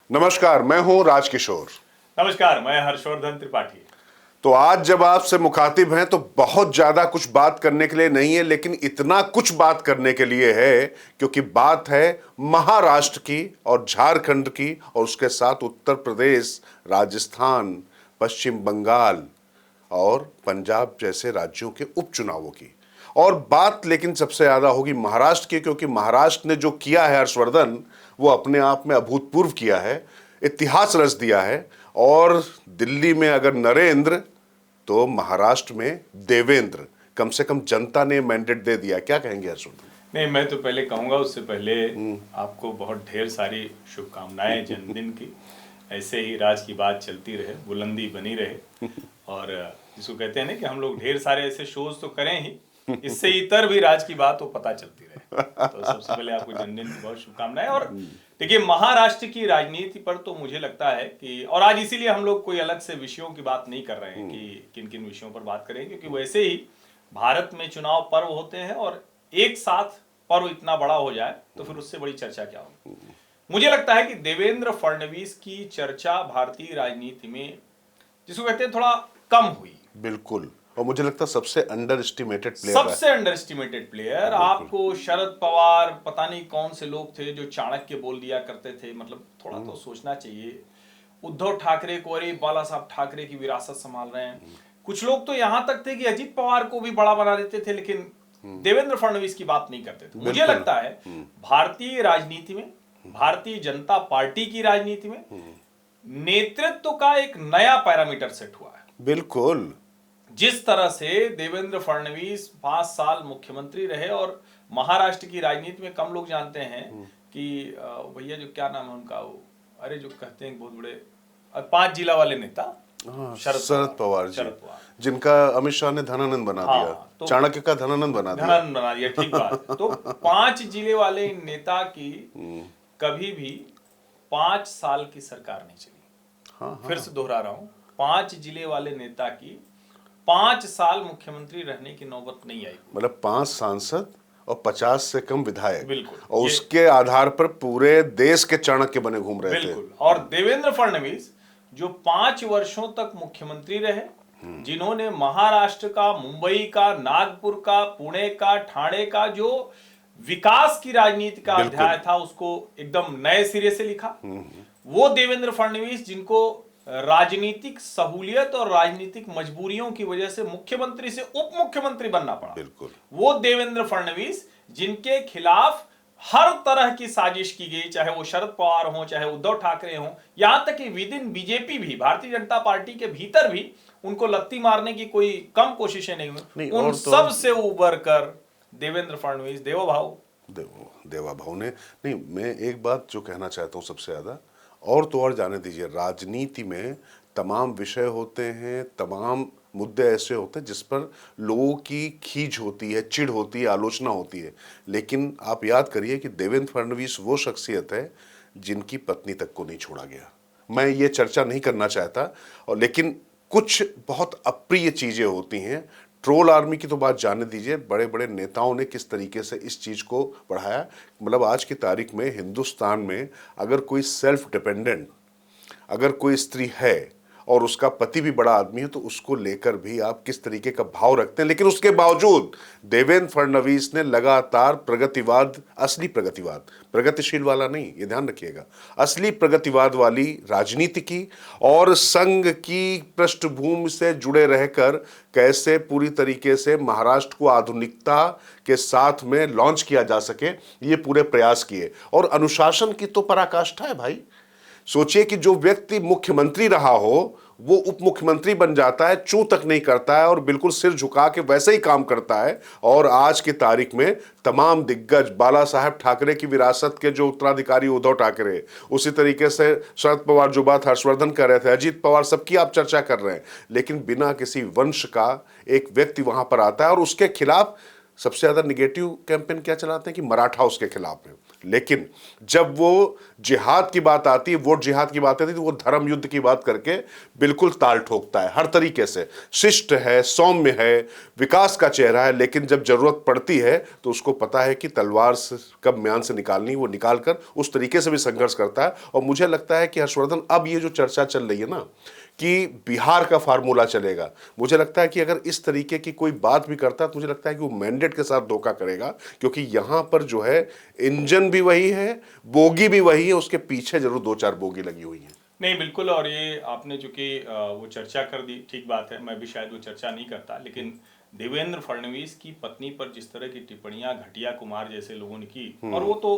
नमस्कार, मैं हूं राजकिशोर। नमस्कार, मैं हर्षवर्धन त्रिपाठी। तो आज जब आपसे मुखातिब हैं तो बहुत ज्यादा कुछ बात करने के लिए नहीं है, लेकिन इतना कुछ बात करने के लिए है क्योंकि बात है महाराष्ट्र की और झारखंड की और उसके साथ उत्तर प्रदेश, राजस्थान, पश्चिम बंगाल और पंजाब जैसे राज्यों के उपचुनावों की। और बात लेकिन सबसे ज्यादा होगी महाराष्ट्र की, क्योंकि महाराष्ट्र ने जो किया है हर्षवर्धन, वो अपने आप में अभूतपूर्व किया है, इतिहास रच दिया है। और दिल्ली में अगर नरेंद्र, तो महाराष्ट्र में देवेंद्र। कम से कम जनता ने मैंडेट दे दिया। क्या कहेंगे हर्षवर्धन? नहीं, मैं तो पहले कहूँगा, उससे पहले आपको बहुत ढेर सारी शुभकामनाएं जन्मदिन की। ऐसे ही राज की बात चलती रहे, बुलंदी बनी रहे। और जिसको कहते हैं ना कि हम लोग ढेर सारे ऐसे शोज तो करें ही, इससे इतर भी राज की बात वो पता चलती रहे। तो सबसे पहले आपको जन्मदिन की बहुत शुभकामनाएं। और देखिए, महाराष्ट्र की राजनीति पर तो मुझे लगता है कि, और आज इसीलिए हम लोग कोई अलग से विषयों की बात नहीं कर रहे हैं कि किन किन विषयों पर बात करें, क्योंकि वैसे ही भारत में चुनाव पर्व होते हैं और एक साथ पर्व इतना बड़ा हो जाए तो फिर उससे बड़ी चर्चा क्या होगी। मुझे लगता है कि देवेंद्र फडणवीस की चर्चा भारतीय राजनीति में, जिसको कहते हैं, थोड़ा कम हुई। बिल्कुल। और मुझे लगता है सबसे अंडर एस्टिमेटेड प्लेयर सबसे अंडर एस्टिमेटेड प्लेयर। आपको शरद पवार, पता नहीं कौन से लोग थे जो चाणक्य बोल दिया करते थे। मतलब थोड़ा तो सोचना चाहिए। उद्धव ठाकरे को, अरे बाला साहब ठाकरे की विरासत संभाल रहे हैं। कुछ लोग तो यहां तक थे कि अजीत पवार को भी बड़ा बना देते थे, लेकिन देवेंद्र फडणवीस की बात नहीं करते थे। मुझे लगता है भारतीय राजनीति में, भारतीय जनता पार्टी की राजनीति में नेतृत्व का एक नया पैरामीटर सेट हुआ है। बिल्कुल। जिस तरह से देवेंद्र फडणवीस 5 साल मुख्यमंत्री रहे, और महाराष्ट्र की राजनीति में कम लोग जानते हैं कि भैया जो क्या नाम है उनका, वो अरे जो कहते हैं बहुत बड़े 5 जिला वाले नेता, शरद पवार जी, जिनका अमित शाह ने धनानंद बना दिया, तो चाणक्य का धनानंद बना दिया। ठीक बात है। तो 5 जिले वाले नेता की कभी भी 5 साल की सरकार नहीं चली। फिर से दोहरा रहा हूं, 5 जिले वाले नेता की 5 साल मुख्यमंत्री रहने की नौबत नहीं आई। मतलब 5 सांसद और 50 से कम विधायक। बिल्कुल। और उसके आधार पर पूरे देश के चाणक्य बने घूम रहे थे। बिल्कुल। और देवेंद्र फडणवीस जो 5 वर्षों तक मुख्यमंत्री रहे, जिन्होंने महाराष्ट्र का, मुंबई का, नागपुर का, पुणे का, ठाणे का जो विकास की राजनीति का अध्याय था, उसको एकदम नए सिरे से लिखा। वो देवेंद्र फडणवीस, जिनको राजनीतिक सहूलियत और राजनीतिक मजबूरियों की वजह से मुख्यमंत्री से उप मुख्यमंत्री बनना पड़ा। बिल्कुल। वो देवेंद्र फडणवीस जिनके खिलाफ हर तरह की साजिश की गई, चाहे वो शरद पवार हो, चाहे उद्धव ठाकरे हो, यहां तक कि विद इन बीजेपी भी, भारतीय जनता पार्टी के भीतर भी उनको लत्ती मारने की कोई कम कोशिशें नहीं हुई। उन सब से उबर कर देवेंद्र फडणवीस देवा भाव ने नहीं। मैं एक बात जो कहना चाहता हूं सबसे ज्यादा, और तो और जाने दीजिए, राजनीति में तमाम विषय होते हैं, तमाम मुद्दे ऐसे होते हैं जिस पर लोगों की खींच होती है, चिढ़ होती है, आलोचना होती है। लेकिन आप याद करिए कि देवेंद्र फडणवीस वो शख्सियत है जिनकी पत्नी तक को नहीं छोड़ा गया। मैं ये चर्चा नहीं करना चाहता, और लेकिन कुछ बहुत अप्रिय चीजें होती हैं। ट्रोल आर्मी की तो बात जाने दीजिए, बड़े बड़े नेताओं ने किस तरीके से इस चीज को बढ़ाया। मतलब आज की तारीख में हिंदुस्तान में अगर कोई सेल्फ डिपेंडेंट, अगर कोई स्त्री है और उसका पति भी बड़ा आदमी है, तो उसको लेकर भी आप किस तरीके का भाव रखते हैं। लेकिन उसके बावजूद देवेंद्र फडणवीस ने लगातार प्रगतिवाद, असली प्रगतिवाद, प्रगतिशील वाला नहीं, ये ध्यान रखिएगा, असली प्रगतिवाद वाली राजनीति की, और संघ की पृष्ठभूमि से जुड़े रहकर कैसे पूरी तरीके से महाराष्ट्र को आधुनिकता के साथ में लॉन्च किया जा सके, ये पूरे प्रयास किए। और अनुशासन की तो पराकाष्ठा है भाई। सोचिए कि जो व्यक्ति मुख्यमंत्री रहा हो वो उप मुख्यमंत्री बन जाता है, चूं तक नहीं करता है और बिल्कुल सिर झुका के वैसे ही काम करता है। और आज की तारीख में तमाम दिग्गज, बाला साहब ठाकरे की विरासत के जो उत्तराधिकारी उद्धव ठाकरे, उसी तरीके से शरद पवार, जो बात हर्षवर्धन कर रहे थे, अजीत पवार, सबकी आप चर्चा कर रहे हैं, लेकिन बिना किसी वंश का एक व्यक्ति वहां पर आता है और उसके खिलाफ सबसे ज्यादा निगेटिव कैंपेन क्या चलाते हैं कि मराठा उसके खिलाफ है। लेकिन जब वो जिहाद की बात आती है, वोट जिहाद की बात आती है, तो वो धर्म युद्ध की बात करके बिल्कुल ताल ठोकता है हर तरीके से। शिष्ट है, सौम्य है, विकास का चेहरा है, लेकिन जब जरूरत पड़ती है तो उसको पता है कि तलवार से कब म्यान से निकालनी, वो निकाल कर उस तरीके से भी संघर्ष करता है। और मुझे लगता है कि हर्षवर्धन, अब ये जो चर्चा चल रही है ना कि बिहार का फार्मूला चलेगा, मुझे लगता है कि अगर इस तरीके की कोई बात भी करता है तो मुझे लगता है कि वो मैंडेट के साथ धोखा करेगा, क्योंकि यहां पर जो है इंजन भी वही है, बोगी भी वही है, उसके पीछे जरूर 2-4 बोगी लगी हुई है। नहीं बिल्कुल, और ये आपने चूंकि वो चर्चा कर दी, ठीक बात है, मैं भी शायद वो चर्चा नहीं करता, लेकिन देवेंद्र फडणवीस की पत्नी पर जिस तरह की टिप्पणियां घटिया कुमार जैसे लोगों ने की, और वो तो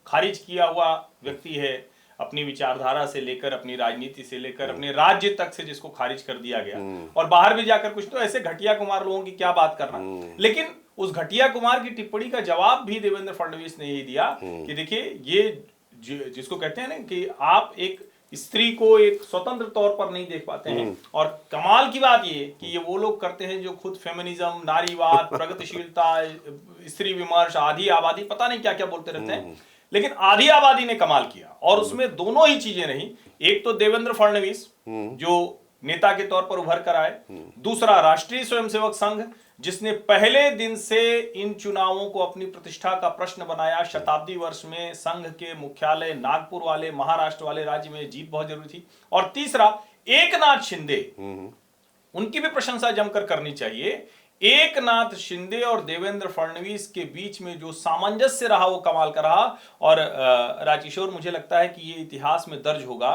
खारिज किया हुआ व्यक्ति है, अपनी विचारधारा से लेकर, अपनी राजनीति से लेकर, अपने राज्य तक से जिसको खारिज कर दिया गया, और बाहर भी जाकर कुछ, तो ऐसे घटिया कुमार लोगों की क्या बात करना। लेकिन उस घटिया कुमार की टिप्पणी का जवाब भी देवेंद्र फडणवीस ने यही दिया कि देखिए, ये जिसको कहते हैं ना कि आप एक स्त्री को एक स्वतंत्र तौर पर नहीं देख पाते हैं, और कमाल की बात ये कि ये वो लोग करते हैं जो खुद फेमिनिज्म, नारीवाद, प्रगतिशीलता, स्त्री विमर्श, आधी आबादी, पता नहीं क्या क्या बोलते रहते हैं, लेकिन आधी आबादी ने कमाल किया, और उसमें दोनों ही चीजें रही। एक तो देवेंद्र फडणवीस जो नेता के तौर पर उभर कर आए, दूसरा राष्ट्रीय स्वयंसेवक संघ जिसने पहले दिन से इन चुनावों को अपनी प्रतिष्ठा का प्रश्न बनाया। शताब्दी वर्ष में संघ के मुख्यालय नागपुर वाले, महाराष्ट्र वाले राज्य में जीत बहुत जरूरी थी। और तीसरा एकनाथ शिंदे, उनकी भी प्रशंसा जमकर करनी चाहिए। एकनाथ शिंदे और देवेंद्र फडणवीस के बीच में जो सामंजस्य रहा वो कमाल का रहा। और राजकिशोर, मुझे लगता है कि ये इतिहास में दर्ज होगा,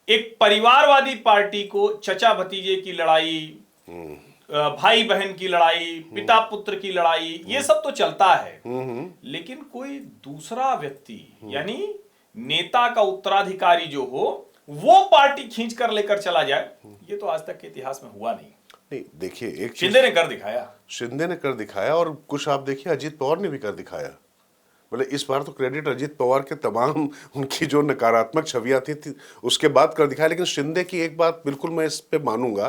एक परिवारवादी पार्टी को चचा भतीजे की लड़ाई, भाई बहन की लड़ाई, पिता पुत्र की लड़ाई, ये सब तो चलता है, लेकिन कोई दूसरा व्यक्ति यानी नेता का उत्तराधिकारी जो हो वो पार्टी खींच कर लेकर चला जाए, ये तो आज तक के इतिहास में हुआ नहीं। नहीं, देखिए, एक शिंदे ने कर दिखाया, शिंदे ने कर दिखाया, और कुछ आप देखिए अजीत पवार ने भी कर दिखाया। मतलब इस बार तो क्रेडिट अजीत पवार के तमाम उनकी जो नकारात्मक छवियां थी उसके बाद कर दिखाया। लेकिन शिंदे की एक बात बिल्कुल मैं इस पे मानूंगा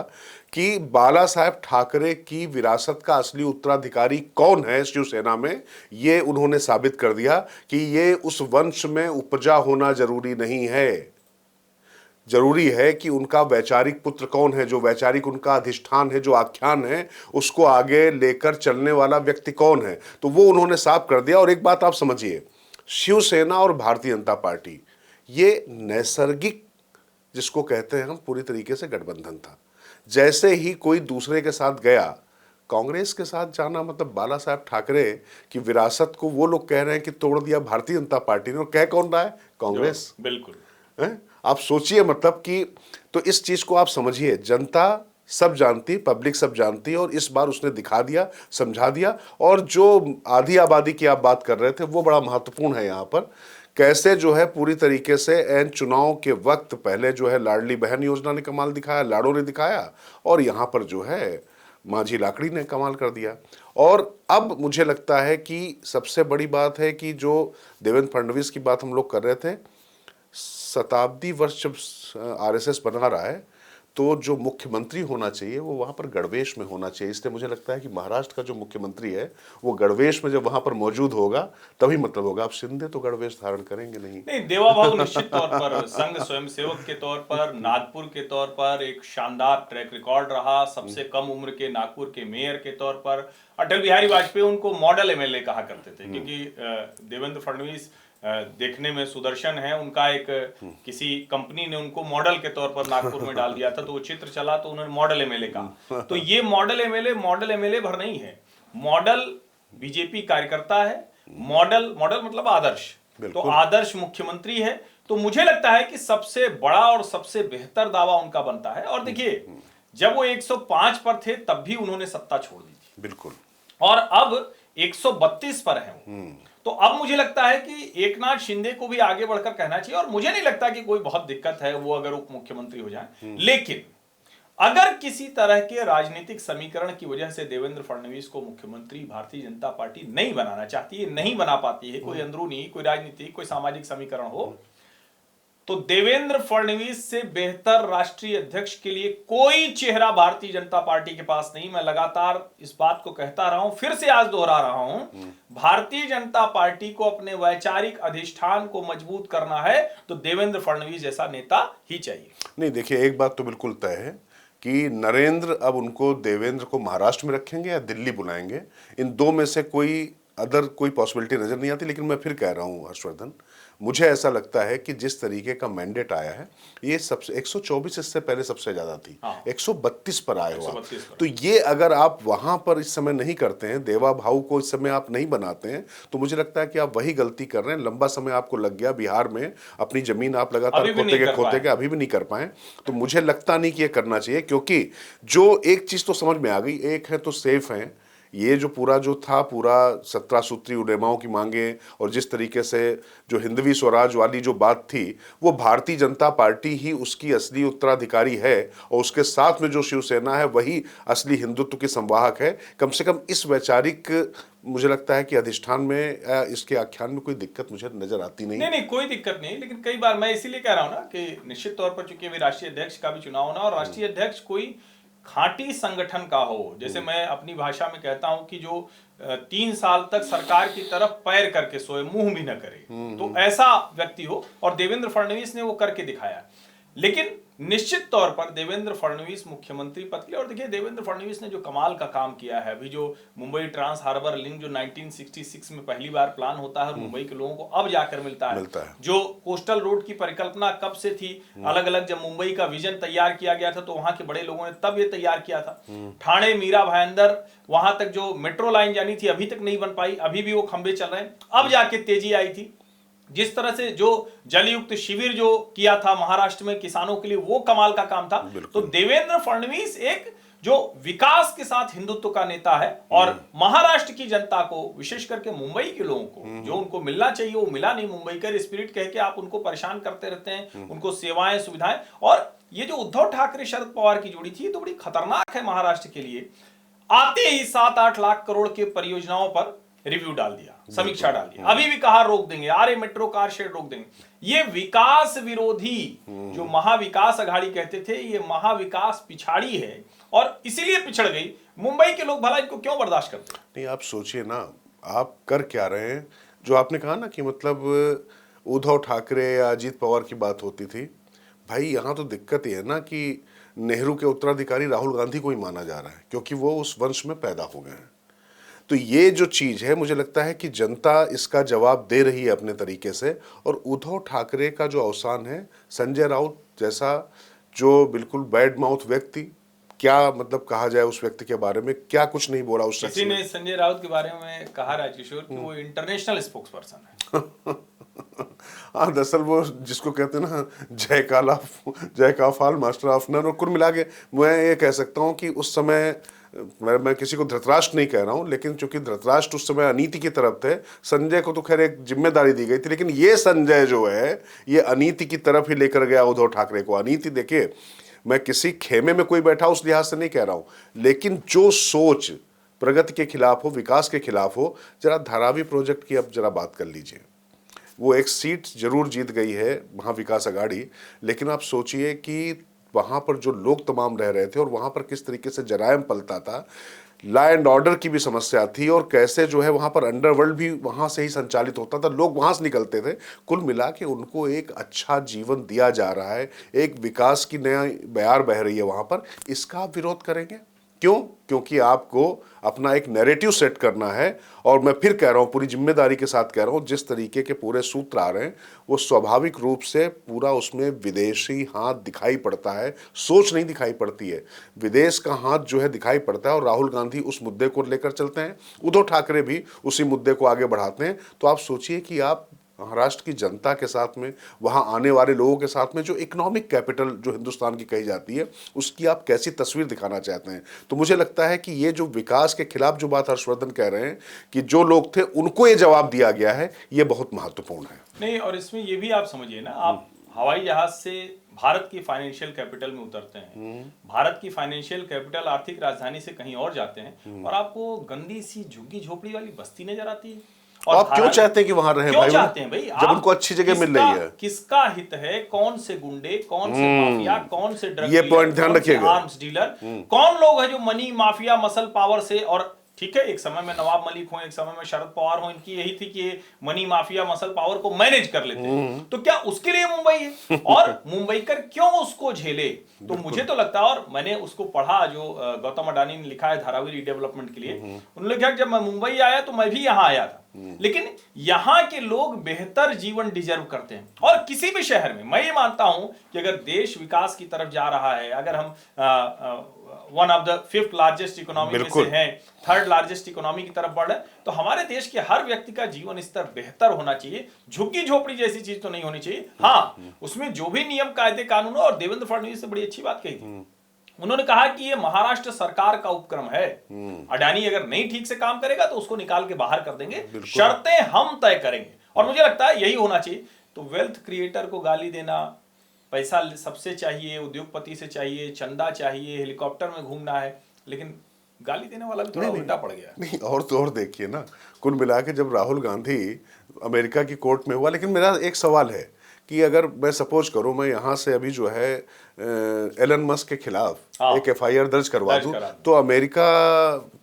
कि बाला साहेब ठाकरे की विरासत का असली उत्तराधिकारी कौन है शिवसेना में, ये उन्होंने साबित कर दिया कि ये उस वंश में उपजा होना जरूरी नहीं है। जरूरी है कि उनका वैचारिक पुत्र कौन है, जो वैचारिक उनका अधिष्ठान है, जो आख्यान है, उसको आगे लेकर चलने वाला व्यक्ति कौन है, तो वो उन्होंने साफ कर दिया। और एक बात आप समझिए, शिवसेना और भारतीय जनता पार्टी ये नैसर्गिक, जिसको कहते हैं हम, पूरी तरीके से गठबंधन था। जैसे ही कोई दूसरे के साथ गया, कांग्रेस के साथ जाना मतलब बाला साहेब ठाकरे की विरासत को वो लोग कह रहे हैं कि तोड़ दिया भारतीय जनता पार्टी ने, और कह कौन रहा है? कांग्रेस। बिल्कुल है? आप सोचिए, मतलब कि, तो इस चीज को आप समझिए, जनता सब जानती, पब्लिक सब जानती है, और इस बार उसने दिखा दिया, समझा दिया। और जो आधी आबादी की आप बात कर रहे थे वो बड़ा महत्वपूर्ण है यहाँ पर, कैसे जो है पूरी तरीके से एन चुनाव के वक्त पहले जो है लाडली बहन योजना ने कमाल दिखाया, लाड़ो ने दिखाया, और यहाँ पर जो है माझी लाकड़ी ने कमाल कर दिया। और अब मुझे लगता है कि सबसे बड़ी बात है कि जो देवेंद्र फडणवीस की बात हम लोग कर रहे थे, शताब्दी वर्ष जब आरएसएस बना रहा है तो जो मुख्यमंत्री होना चाहिए वो वहां पर गणवेश में होना चाहिए। इसलिए मुझे लगता है कि महाराष्ट्र का जो मुख्यमंत्री है वो गणवेश में जब वहां पर मौजूद होगा तभी मतलब होगा। अब शिंदे तो गणवेश धारण करेंगे नहीं। देवा भाऊ निश्चित तौर पर संघ स्वयंसेवक के तौर पर, नागपुर के तौर पर एक शानदार ट्रैक रिकॉर्ड रहा। सबसे कम उम्र के नागपुर के मेयर के तौर पर अटल बिहारी वाजपेयी उनको मॉडल एमएलए कहा करते थे, क्योंकि देवेंद्र फडणवीस देखने में सुदर्शन है। उनका एक किसी कंपनी ने उनको मॉडल के तौर पर नागपुर में डाल दिया था, तो वो चित्र चला तो उन्होंने मॉडल एमएलए कहा। तो ये मॉडल एमएलए भर नहीं है, मॉडल बीजेपी कार्यकर्ता है, मॉडल मतलब आदर्श, तो आदर्श मुख्यमंत्री है। तो मुझे लगता है कि सबसे बड़ा और सबसे बेहतर दावा उनका बनता है। और देखिए, जब वो 105 पर थे तब भी उन्होंने सत्ता छोड़ दी थी, बिल्कुल, और अब 132 पर है। तो अब मुझे लगता है कि एकनाथ शिंदे को भी आगे बढ़कर कहना चाहिए, और मुझे नहीं लगता कि कोई बहुत दिक्कत है वो अगर उप मुख्यमंत्री हो जाए। लेकिन अगर किसी तरह के राजनीतिक समीकरण की वजह से देवेंद्र फडणवीस को मुख्यमंत्री भारतीय जनता पार्टी नहीं बनाना चाहती है, नहीं बना पाती है, कोई अंदरूनी, कोई राजनीतिक, कोई सामाजिक समीकरण हो, तो देवेंद्र फडणवीस से बेहतर राष्ट्रीय अध्यक्ष के लिए कोई चेहरा भारतीय जनता पार्टी के पास नहीं। मैं लगातार इस बात को कहता रहा हूं, फिर से आज दोहरा रहा हूं, भारतीय जनता पार्टी को अपने वैचारिक अधिष्ठान को मजबूत करना है तो देवेंद्र फडणवीस जैसा नेता ही चाहिए। नहीं, देखिए, एक बात तो बिल्कुल तय है कि नरेंद्र अब उनको देवेंद्र को महाराष्ट्र में रखेंगे या दिल्ली बुलाएंगे, इन दो में से कोई पॉसिबिलिटी नजर नहीं आती। लेकिन मैं फिर कह रहा हूं हर्षवर्धन, मुझे ऐसा लगता है कि जिस तरीके का मैंडेट आया है, ये सबसे 124 इससे पहले सबसे ज्यादा थी, 132 पर आए हुआ। तो ये अगर आप वहां पर इस समय नहीं करते हैं, देवा भाऊ को इस समय आप नहीं बनाते हैं, तो मुझे लगता है कि आप वही गलती कर रहे हैं। लंबा समय आपको लग गया बिहार में, अपनी जमीन आप लगातार खोते के अभी भी नहीं कर पाए। तो मुझे लगता नहीं कि ये करना चाहिए, क्योंकि जो एक चीज तो समझ में आ गई, एक है तो सेफ है, ये जो पूरा 17 सूत्री उलेमाओं की मांगे और जिस तरीके से जो हिंदवी स्वराज वाली जो बात थी, वो भारतीय जनता पार्टी ही उसकी असली उत्तराधिकारी है, और उसके साथ में जो शिवसेना है वही असली हिंदुत्व की संवाहक है। कम से कम इस वैचारिक, मुझे लगता है कि अधिष्ठान में, इसके आख्यान में कोई दिक्कत मुझे नजर आती नहीं। नहीं, कोई दिक्कत नहीं। लेकिन कई बार मैं इसीलिए कह रहा हूं ना कि निश्चित तौर पर चूंकि अभी राष्ट्रीय अध्यक्ष का भी चुनाव होना, और राष्ट्रीय अध्यक्ष कोई खांटी संगठन का हो, जैसे मैं अपनी भाषा में कहता हूं कि जो 3 साल तक सरकार की तरफ पैर करके सोए, मुंह भी न करे, तो ऐसा व्यक्ति हो। और देवेंद्र फडणवीस ने वो करके दिखाया। लेकिन निश्चित तौर पर देवेंद्र फडणवीस मुख्यमंत्री पद के लिए, और देखिए देवेंद्र फडणवीस ने जो कमाल का काम किया है, अभी जो मुंबई ट्रांस हार्बर लिंक जो 1966 में पहली बार प्लान होता है और मुंबई के लोगों को अब जाकर मिलता है। जो कोस्टल रोड की परिकल्पना कब से थी, अलग अलग जब मुंबई का विजन तैयार किया गया था तो वहां के बड़े लोगों ने तब ये तैयार किया था। ठाणे मीरा भाईंदर वहां तक जो मेट्रो लाइन जानी थी अभी तक नहीं बन पाई, अभी भी वो खंबे चल रहे हैं, अब जाके तेजी आई थी। जिस तरह से जो जलयुक्त शिविर जो किया था महाराष्ट्र में किसानों के लिए, वो कमाल का काम था। तो देवेंद्र फडणवीस एक जो विकास के साथ हिंदुत्व का नेता है, और महाराष्ट्र की जनता को, विशेष करके मुंबई के लोगों को जो उनको मिलना चाहिए वो मिला नहीं। मुंबई का स्पिरिट कह के आप उनको परेशान करते रहते हैं, उनको सेवाएं सुविधाएं। और ये जो उद्धव ठाकरे शरद पवार की जोड़ी थी, ये तो बड़ी खतरनाक है महाराष्ट्र के लिए। आते ही 7-8 लाख करोड़ के परियोजनाओं पर रिव्यू डाल दिया, समीक्षा डाल दिया, अभी भी कहा रोक देंगे, आरे मेट्रो कार शेड रोक देंगे। ये विकास विरोधी जो महाविकास अघाड़ी कहते थे, ये महाविकास पिछाड़ी है, और इसीलिए पिछड़ गई। मुंबई के लोग भला इनको क्यों बर्दाश्त करते? नहीं, आप सोचिए ना, आप कर क्या रहे हैं। जो आपने कहा ना कि मतलब उद्धव ठाकरे या अजीत पवार की बात होती थी, भाई यहाँ तो दिक्कत ये है ना कि नेहरू के उत्तराधिकारी राहुल गांधी को ही माना जा रहा है, क्योंकि वो उस वंश में पैदा हो गए हैं। तो ये जो चीज़ है, मुझे लगता है कि जनता इसका जवाब दे रही है अपने तरीके से। और उद्धव ठाकरे का जो अवसान है, संजय राउत जैसा जो बिल्कुल बैड माउथ व्यक्ति, क्या मतलब कहा जाए उस व्यक्ति के बारे में, क्या कुछ नहीं बोला उस किसी ने संजय राउत के बारे में कहा राजकिशोर कि वो इंटरनेशनल स्पोक्स पर्सन है। हाँ, दरअसल वो जिसको कहते हैं ना, जय का फाल मास्टर ऑफ नन। और कुल मिला के मैं ये कह सकता हूँ कि उस समय, मैं किसी को धृतराष्ट्र नहीं कह रहा हूं, लेकिन चूंकि धृतराष्ट्र उस समय अनीति की तरफ थे, संजय को तो खैर एक जिम्मेदारी दी गई थी, लेकिन ये संजय जो है ये अनीति की तरफ ही लेकर गया उद्धव ठाकरे को। अनीति, देखिए, मैं किसी खेमे में कोई बैठा उस लिहाज से नहीं कह रहा हूं, लेकिन जो सोच प्रगति के खिलाफ हो, विकास के खिलाफ हो, जरा धारावी प्रोजेक्ट की अब जरा बात कर लीजिए। वो एक सीट जरूर जीत गई है महाविकास अघाड़ी, लेकिन आप सोचिए कि वहाँ पर जो लोग तमाम रह रहे थे और वहाँ पर किस तरीके से जरायम पलता था, लॉ एंड ऑर्डर की भी समस्या थी, और कैसे जो है वहाँ पर अंडरवर्ल्ड भी वहाँ से ही संचालित होता था, लोग वहाँ से निकलते थे। कुल मिला के उनको एक अच्छा जीवन दिया जा रहा है, एक विकास की नया बयार बह रही है वहाँ पर। इसका आप विरोध करेंगे क्यों? क्योंकि आपको अपना एक नैरेटिव सेट करना है। और मैं फिर कह रहा हूँ, पूरी जिम्मेदारी के साथ कह रहा हूँ, जिस तरीके के पूरे सूत्र आ रहे हैं वो स्वाभाविक रूप से पूरा उसमें विदेशी हाथ दिखाई पड़ता है, सोच नहीं दिखाई पड़ती है, विदेश का हाथ जो है दिखाई पड़ता है। और राहुल गांधी उस मुद्दे को लेकर चलते हैं, उद्धव ठाकरे भी उसी मुद्दे को आगे बढ़ाते हैं। तो आप सोचिए कि आप महाराष्ट्र की जनता के साथ में, वहाँ आने वाले लोगों के साथ में, जो इकोनॉमिक कैपिटल जो हिंदुस्तान की कही जाती है, उसकी आप कैसी तस्वीर दिखाना चाहते हैं। तो मुझे लगता है कि ये जो विकास के खिलाफ जो बात हर्षवर्धन कह रहे हैं कि जो लोग थे उनको ये जवाब दिया गया है, ये बहुत महत्वपूर्ण है। नहीं, और इसमें ये भी आप समझिए ना, आप हवाई जहाज से भारत की फाइनेंशियल कैपिटल में उतरते हैं, भारत की फाइनेंशियल कैपिटल आर्थिक राजधानी से कहीं और जाते हैं, और आपको गंदी सी झुग्गी झोपड़ी वाली बस्ती नजर आती है। और आप क्यों चाहते हैं कि वहां रहे क्यों भाई? चाहते हैं भाई? जब उनको अच्छी जगह मिल रही है। किसका हित है? कौन से गुंडे, कौन से माफिया, कौन से ड्रग ये डीलर, पॉइंट ध्यान कौन से रखिएगा। आर्म्स डीलर, कौन लोग हैं जो मनी माफिया मसल पावर से, और ठीक है एक समय में नवाब मलिक हो, एक समय में शरद पवार हो, इनकी यही थी कि ये मनी माफिया मसल पावर को मैनेज कर लेते हैं। तो क्या उसके लिए मुंबई है? और मुंबईकर क्यों उसको झेले? तो मुझे तो लगता है, और मैंने उसको पढ़ा जो गौतम अडानी ने लिखा है धारावी रीडेवलपमेंट के लिए, उन्होंने लिखा जब मैं मुंबई आया तो मैं भी यहां आया था, लेकिन यहां के लोग बेहतर जीवन डिजर्व करते हैं। और किसी भी शहर में मैं ये मानता हूं कि अगर देश विकास की तरफ जा रहा है, अगर हम one of the 5th largest economy में से हैं, 3rd लार्जेस्ट इकोनॉमी की तरफ बढ़ रहे, तो हमारे देश के हर व्यक्ति का जीवन स्तर बेहतर होना चाहिए। झुग्गी झोपड़ी जैसी चीज तो नहीं होनी चाहिए। हाँ, उसमें जो भी नियम कायदे कानून हो, और देवेंद्र फडणवीस ने बड़ी अच्छी बात कही थी, उन्होंने कहा कि ये महाराष्ट्र सरकार का उपक्रम है, अडानी अगर नहीं ठीक से काम करेगा तो उसको निकाल के बाहर कर देंगे, शर्तें हम तय करेंगे। और मुझे लगता है यही होना चाहिए। तो वेल्थ क्रिएटर को गाली देना, पैसा सबसे चाहिए, उद्योगपति से चाहिए, चंदा चाहिए, हेलीकॉप्टर में घूमना है, लेकिन गाली देने वाला भी थोड़ा उल्टा पड़ गया। नहीं, और तो और देखिए ना, कुल मिला के जब राहुल गांधी अमेरिका की कोर्ट में हुआ, लेकिन मेरा एक सवाल है कि अगर मैं सपोज करूं, मैं यहाँ से अभी जो है एलन मस्क के खिलाफ एक एफआईआर दर्ज करवा दूं, तो अमेरिका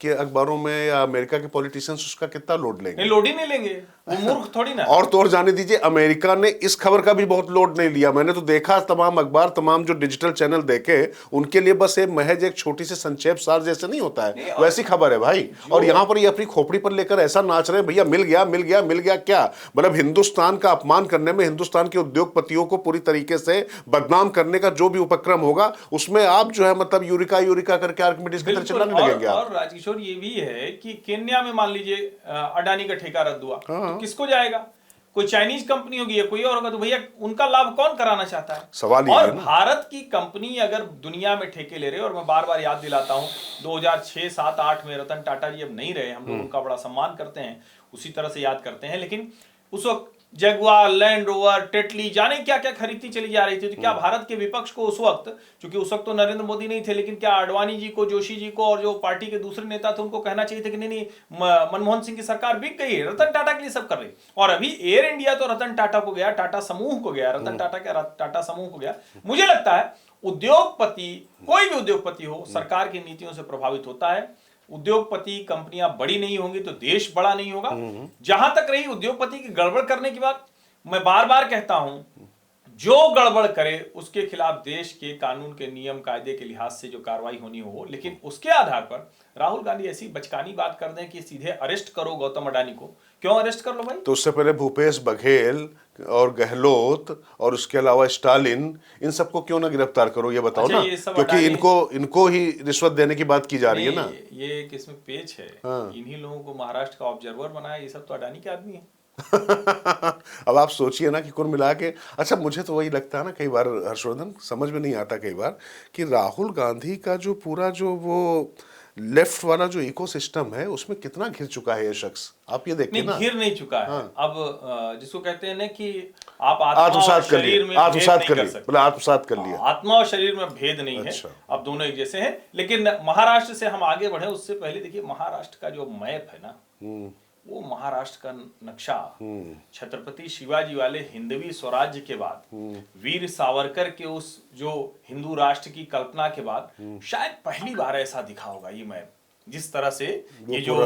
के अखबारों में या अमेरिका के पॉलिटिशियंस उसका कितना लोड लेंगे? नहीं, लोड ही नहीं लेंगे, वो मूर्ख थोड़ी ना। और तो और जाने दीजिए, अमेरिका ने इस खबर का भी बहुत लोड नहीं लिया। मैंने तो देखा तमाम अखबार, तमाम जो डिजिटल चैनल देखे, उनके लिए बस एक महज एक छोटी सी संक्षेप सार जैसे नहीं होता है, वैसी खबर है भाई। और यहाँ पर ये अपनी खोपड़ी पर लेकर ऐसा नाच रहे हैं, भैया मिल गया मिल गया मिल गया। क्या मतलब हिंदुस्तान का अपमान करने में, हिंदुस्तान के उद्योगपतियों को पूरी तरीके से बदनाम करने का जो भी उपक्रम होगा, उसमें आप जो है मतलब यूरिका यूरिका करके आर्किमिडीज की तरह चिल्लाने लगेंगे। और राजकिशोर ये भी है कि केन्या में मान लीजिए अडानी का ठेका रद्द हुआ, तो किसको जाएगा? कोई चाइनीज कंपनी होगी या कोई और होगा, तो भैया उनका लाभ कौन कराना चाहता है? सवाल और है ना? भारत की कंपनी अगर दुनिया में ठेके ले रहे, और मैं बार बार याद दिलाता हूं 2006, 7, 8 में रतन टाटा जी अब नहीं रहे, हम लोग उनका बड़ा सम्मान करते हैं, उसी तरह से याद करते हैं, लेकिन उस वक्त जगुआर, लैंड रोवर, टेटली, जाने क्या क्या खरीदती चली जा रही थी। तो क्या भारत के विपक्ष को उस वक्त, क्योंकि उस वक्त तो नरेंद्र मोदी नहीं थे, लेकिन क्या आडवाणी जी को, जोशी जी को और जो पार्टी के दूसरे नेता थे उनको कहना चाहिए था कि नहीं नहीं, मनमोहन सिंह की सरकार बिक गई है, रतन टाटा के लिए सब कर रही। और अभी एयर इंडिया तो रतन टाटा को गया, टाटा समूह को गया, रतन टाटा क्या टाटा समूह को गया। मुझे लगता है उद्योगपति, कोई भी उद्योगपति हो, सरकार की नीतियों से प्रभावित होता है। उद्योगपति कंपनियां बड़ी नहीं होंगी तो देश बड़ा नहीं होगा। जहां तक रही उद्योगपति की गड़बड़ करने की बात, मैं बार बार कहता हूं, जो गड़बड़ करे उसके खिलाफ देश के कानून के नियम कायदे के लिहाज से जो कार्रवाई होनी हो, लेकिन उसके आधार पर राहुल गांधी ऐसी बचकानी बात कर दें कि सीधे अरेस्ट करो गौतम अडानी को। क्यों अरेस्ट कर लो भाई? तो उससे पहले भूपेश बघेल और गहलोत और उसके अलावा स्टालिन, इन सबको क्यों ना गिरफ्तार करो, ये बताओ ना, क्योंकि इनको ही रिश्वत देने की बात की जा रही है ना। ये किसमें पेच है? इन्हीं लोगों को महाराष्ट्र का ऑब्जर्वर बनाया, ये सब तो अडानी के आदमी है। अब आप सोचिए ना कि कुल मिला के, अच्छा मुझे तो वही लगता है ना कई बार हर्षवर्धन, समझ में नहीं आता कई बार कि राहुल गांधी का जो पूरा जो वो लेफ्ट वाला जो इकोसिस्टम है, उसमें कितना घिर चुका है ये शख्स। आप ये देखिए ना, घिर नहीं चुका है। अब जिसको कहते हैं ना कि आप आत्मसात कर लिया, आत्मसात कर लिया। आत्मा और शरीर में भेद नहीं है, अब दोनों एक जैसे हैं। लेकिन महाराष्ट्र से हम आगे बढ़े उससे पहले देखिए, महाराष्ट्र का जो मैप है ना, वो महाराष्ट्र का नक्शा छत्रपति शिवाजी वाले हिंदवी स्वराज्य के बाद, वीर सावरकर के उस जो हिंदू राष्ट्र की कल्पना के बाद शायद पहली बार ऐसा दिखा होगा ये मैप, जिस तरह से ये जो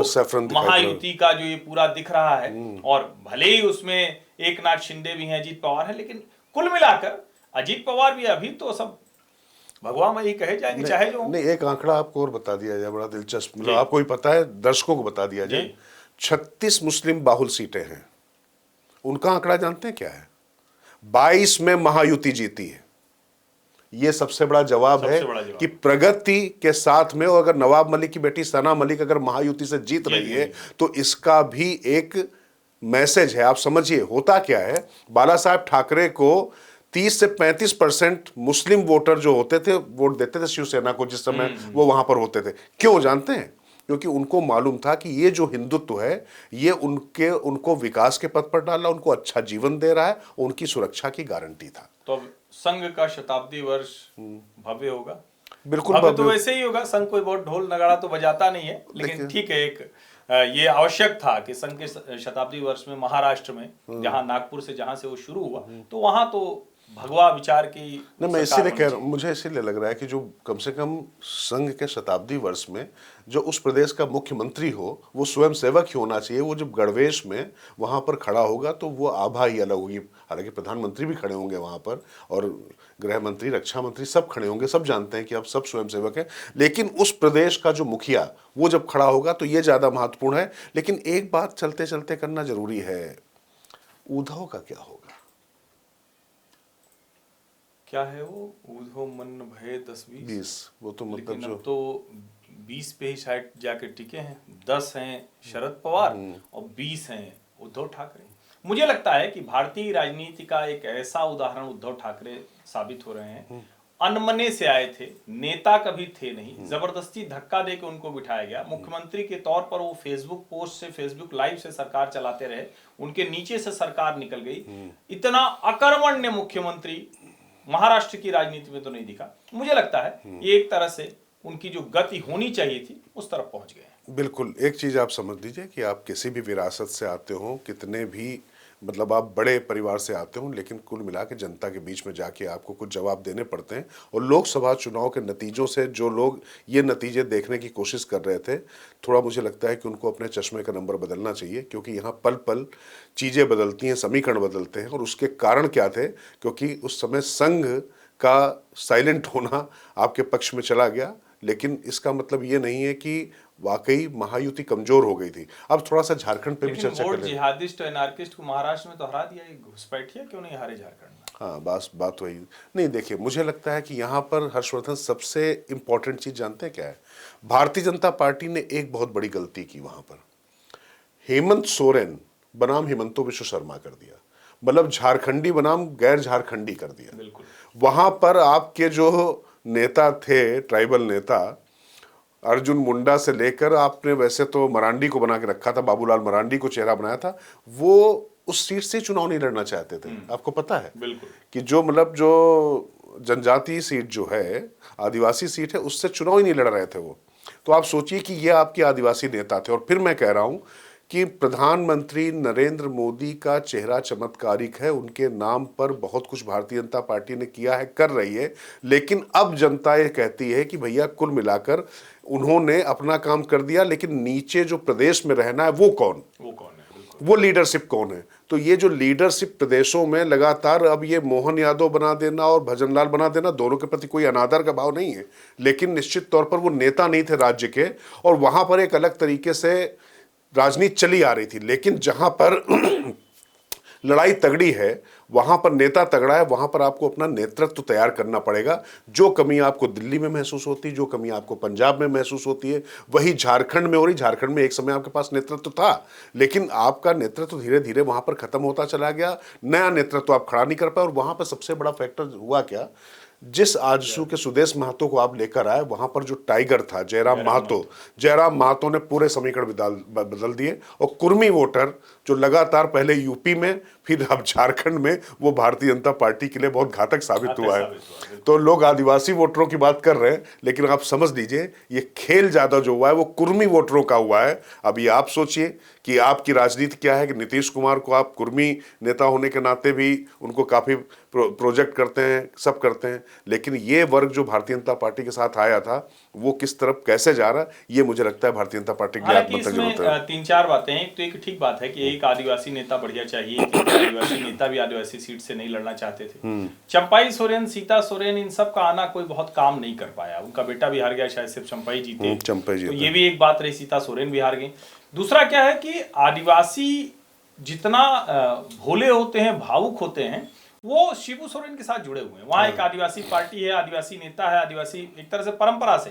महायुति का जो ये पूरा दिख रहा है। और भले ही उसमें एकनाथ शिंदे भी हैं, अजीत पवार है, लेकिन कुल मिलाकर अजीत पवार भी अभी तो सब भगवान में ही कहे जाएंगे, चाहे जो नहीं। एक आंकड़ा आपको और बता दिया जाए, बड़ा दिलचस्प, मतलब आपको ही पता है, दर्शकों को बता दिया जाए। 36 मुस्लिम बाहुल सीटें हैं, उनका आंकड़ा जानते हैं क्या है? 22 में महायुति जीती है। यह सबसे बड़ा जवाब है कि प्रगति के साथ में, और अगर नवाब मलिक की बेटी सना मलिक अगर महायुति से जीत रही है तो इसका भी एक मैसेज है। आप समझिए होता क्या है, बाला साहेब ठाकरे को 30 से 35% मुस्लिम वोटर जो होते थे वोट देते थे शिवसेना को, जिस समय वो वहां पर होते थे। क्यों जानते हैं? क्योंकि उनको मालूम था कि ये जो हिंदुत्व है ये उनको विकास के पथ पर डाला, उनको अच्छा जीवन दे रहा है, उनकी सुरक्षा की गारंटी था। तो संघ का शताब्दी वर्ष भव्य होगा, बिल्कुल भव्य तो वैसे ही होगा। संघ कोई बहुत ढोल नगाड़ा तो बजाता नहीं है, लेकिन ठीक है, एक ये आवश्यक था कि संघ के शताब्दी वर्ष में महाराष्ट्र में, जहां नागपुर से जहां से वो शुरू हुआ, तो वहां तो भगवा विचार की नहीं, मैं सरकार इसीलिए होनी कह रहा हूँ, चाहिए। मुझे इसीलिए लग रहा है कि जो कम से कम संघ के शताब्दी वर्ष में जो उस प्रदेश का मुख्यमंत्री हो वो स्वयं सेवक ही होना चाहिए। वो जब गणवेश में वहां पर खड़ा होगा तो वो आभा ही अलग होगी। हालांकि प्रधानमंत्री भी खड़े होंगे वहां पर, और गृह मंत्री, रक्षा मंत्री सब खड़े होंगे, सब जानते हैं कि अब सब स्वयं सेवक है। लेकिन उस प्रदेश का जो मुखिया वो जब खड़ा होगा तो ये ज्यादा महत्वपूर्ण है। लेकिन एक बात चलते चलते करना जरूरी है, उद्धव का क्या होगा? क्या है वो, ऊधो मन भय 10-20, 20, वो तो मतलब लेकिन जो अब तो 20 पे ही शायद जाके टिके हैं। 10 हैं शरद पवार और 20 हैं उद्धव ठाकरे। मुझे लगता है कि भारतीय राजनीति का एक ऐसा उदाहरण उद्धव ठाकरे साबित हो रहे हैं। अनमने से आए थे, नेता कभी थे नहीं, जबरदस्ती धक्का देके उनको बिठाया गया। मुख्यमंत्री के तौर पर वो फेसबुक पोस्ट से, फेसबुक लाइव से सरकार चलाते रहे, उनके नीचे से सरकार निकल गई। इतना अकर्मण्य मुख्यमंत्री महाराष्ट्र की राजनीति में तो नहीं दिखा। मुझे लगता है ये एक तरह से उनकी जो गति होनी चाहिए थी उस तरफ पहुंच गए। बिल्कुल। एक चीज़ आप समझ लीजिए कि आप किसी भी विरासत से आते हो, कितने भी मतलब आप बड़े परिवार से आते हो, लेकिन कुल मिला के जनता के बीच में जाके आपको कुछ जवाब देने पड़ते हैं। और लोकसभा चुनाव के नतीजों से जो लोग ये नतीजे देखने की कोशिश कर रहे थे, थोड़ा मुझे लगता है कि उनको अपने चश्मे का नंबर बदलना चाहिए, क्योंकि यहाँ पल पल चीज़ें बदलती हैं, समीकरण बदलते हैं। और उसके कारण क्या थे? क्योंकि उस समय संघ का साइलेंट होना आपके पक्ष में चला गया, लेकिन इसका मतलब ये नहीं है कि वाकई महायुति कमजोर हो गई थी। अब थोड़ा सा झारखंड पे भी लेकिन चर्चा वोट कर लें। जिहादिस्ट और एनार्किस्ट को महाराष्ट्र में तो हरा दिया। ये घुसपैठिया क्यों नहीं हारे झारखंड में? हाँ, बात वही नहीं। देखिए, मुझे लगता है कि यहाँ पर हर्षवर्धन सबसे इंपॉर्टेंट चीज जानते हैं क्या है? भारतीय जनता पार्टी ने एक बहुत बड़ी गलती की वहां पर। हेमंत सोरेन बनाम हेमंतो विश्व शर्मा कर दिया, मतलब झारखंडी बनाम गैर झारखंडी कर दिया। बिल्कुल। वहां पर आपके जो नेता थे, ट्राइबल नेता, अर्जुन मुंडा से लेकर आपने वैसे तो मरांडी को बना के रखा था, बाबूलाल मरांडी को चेहरा बनाया था, वो उस सीट से चुनाव नहीं लड़ना चाहते थे। आपको पता है बिल्कुल कि जो मतलब जो जनजातीय सीट जो है, आदिवासी सीट है, उससे चुनाव ही नहीं लड़ रहे थे वो। तो आप सोचिए कि ये आपके आदिवासी नेता थे। और फिर मैं कह रहा हूं कि प्रधानमंत्री नरेंद्र मोदी का चेहरा चमत्कारिक है, उनके नाम पर बहुत कुछ भारतीय जनता पार्टी ने किया है, कर रही है। लेकिन अब जनता ये कहती है कि भैया कुल मिलाकर उन्होंने अपना काम कर दिया, लेकिन नीचे जो प्रदेश में रहना है वो कौन है, बिल्कुल। वो लीडरशिप कौन है? तो ये जो लीडरशिप प्रदेशों में लगातार, अब ये मोहन यादव बना देना और भजनलाल बना देना, दोनों के प्रति कोई अनादर का भाव नहीं है, लेकिन निश्चित तौर पर वो नेता नहीं थे राज्य के, और वहां पर एक अलग तरीके से राजनीति चली आ रही थी। लेकिन जहां पर लड़ाई तगड़ी है, वहां पर नेता तगड़ा है, वहां पर आपको अपना नेतृत्व तैयार करना पड़ेगा। जो कमी आपको दिल्ली में महसूस होती है, जो कमी आपको पंजाब में महसूस होती है, वही झारखंड में हो रही। झारखंड में एक समय आपके पास नेतृत्व था, लेकिन आपका नेतृत्व धीरे धीरे वहां पर खत्म होता चला गया, नया नेतृत्व आप खड़ा नहीं कर पाए। और वहां पर सबसे बड़ा फैक्टर हुआ क्या? जिस आजसू के सुदेश महतो को आप लेकर आए, वहां पर जो टाइगर था जयराम महतो ने पूरे समीकरण बदल दिए। और कुर्मी वोटर जो लगातार पहले यूपी में, फिर अब झारखंड में, वो भारतीय जनता पार्टी के लिए बहुत घातक साबित हुआ है। तो लोग आदिवासी वोटरों की बात कर रहे हैं, लेकिन आप समझ लीजिए ये खेल ज्यादा जो हुआ है वो कुर्मी वोटरों का हुआ है। अब ये आप सोचिए कि आपकी राजनीति क्या है कि नीतीश कुमार को आप कुर्मी नेता होने के नाते भी उनको काफी प्रोजेक्ट करते हैं, सब करते हैं, लेकिन ये वर्ग जो भारतीय जनता पार्टी के साथ आया था वो किस तरफ कैसे जा रहा है, ये मुझे लगता है भारतीय जनता पार्टी की आत्महत्या जरूरत है। 3-4 बातें हैं। तो एक ठीक बात है कि एक आदिवासी नेता बढ़िया चाहिए, क्योंकि आदिवासी नेता भी आदिवासी सीट से नहीं लड़ना चाहते थे। चंपाई सोरेन, सीता सोरेन, इन सब का आना कोई बहुत काम नहीं कर पाया। उनका बेटा भी हार गया, शायद सिर्फ चंपाई जीते। तो ये भी एक बात रही, सीता सोरेन भी हार गई। दूसरा क्या है कि आदिवासी जितना भोले होते हैं, भावुक होते हैं, वो शिबू सोरेन के साथ जुड़े हुए हैं। वहां एक आदिवासी पार्टी है, आदिवासी नेता है, आदिवासी एक तरह से परंपरा से।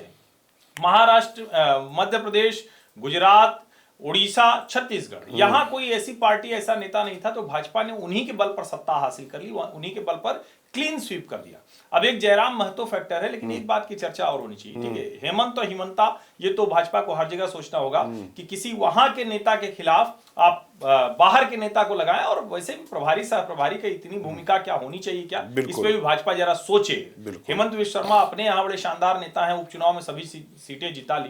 महाराष्ट्र, मध्य प्रदेश, गुजरात, उड़ीसा, छत्तीसगढ़, यहां कोई ऐसी पार्टी, ऐसा नेता नहीं था। तो भाजपा ने उन्हीं के बल पर सत्ता हासिल कर ली, उन्हीं के बल पर क्लीन स्वीप कर दिया। अब एक जयराम महतो फैक्टर है, लेकिन एक बात की चर्चा और होनी चाहिए, ठीक है, हेमंत और हिमंता, ये तो भाजपा को हर जगह सोचना होगा कि किसी वहां के नेता के खिलाफ आप बाहर के नेता को लगाएं, और वैसे भी प्रभारी सह प्रभारी की इतनी भूमिका क्या होनी चाहिए क्या, इस पे भी भाजपा जरा सोचे। हेमंत विश्व शर्मा अपने यहाँ बड़े शानदार नेता हैं, उपचुनाव में सभी सीटें जिता ली,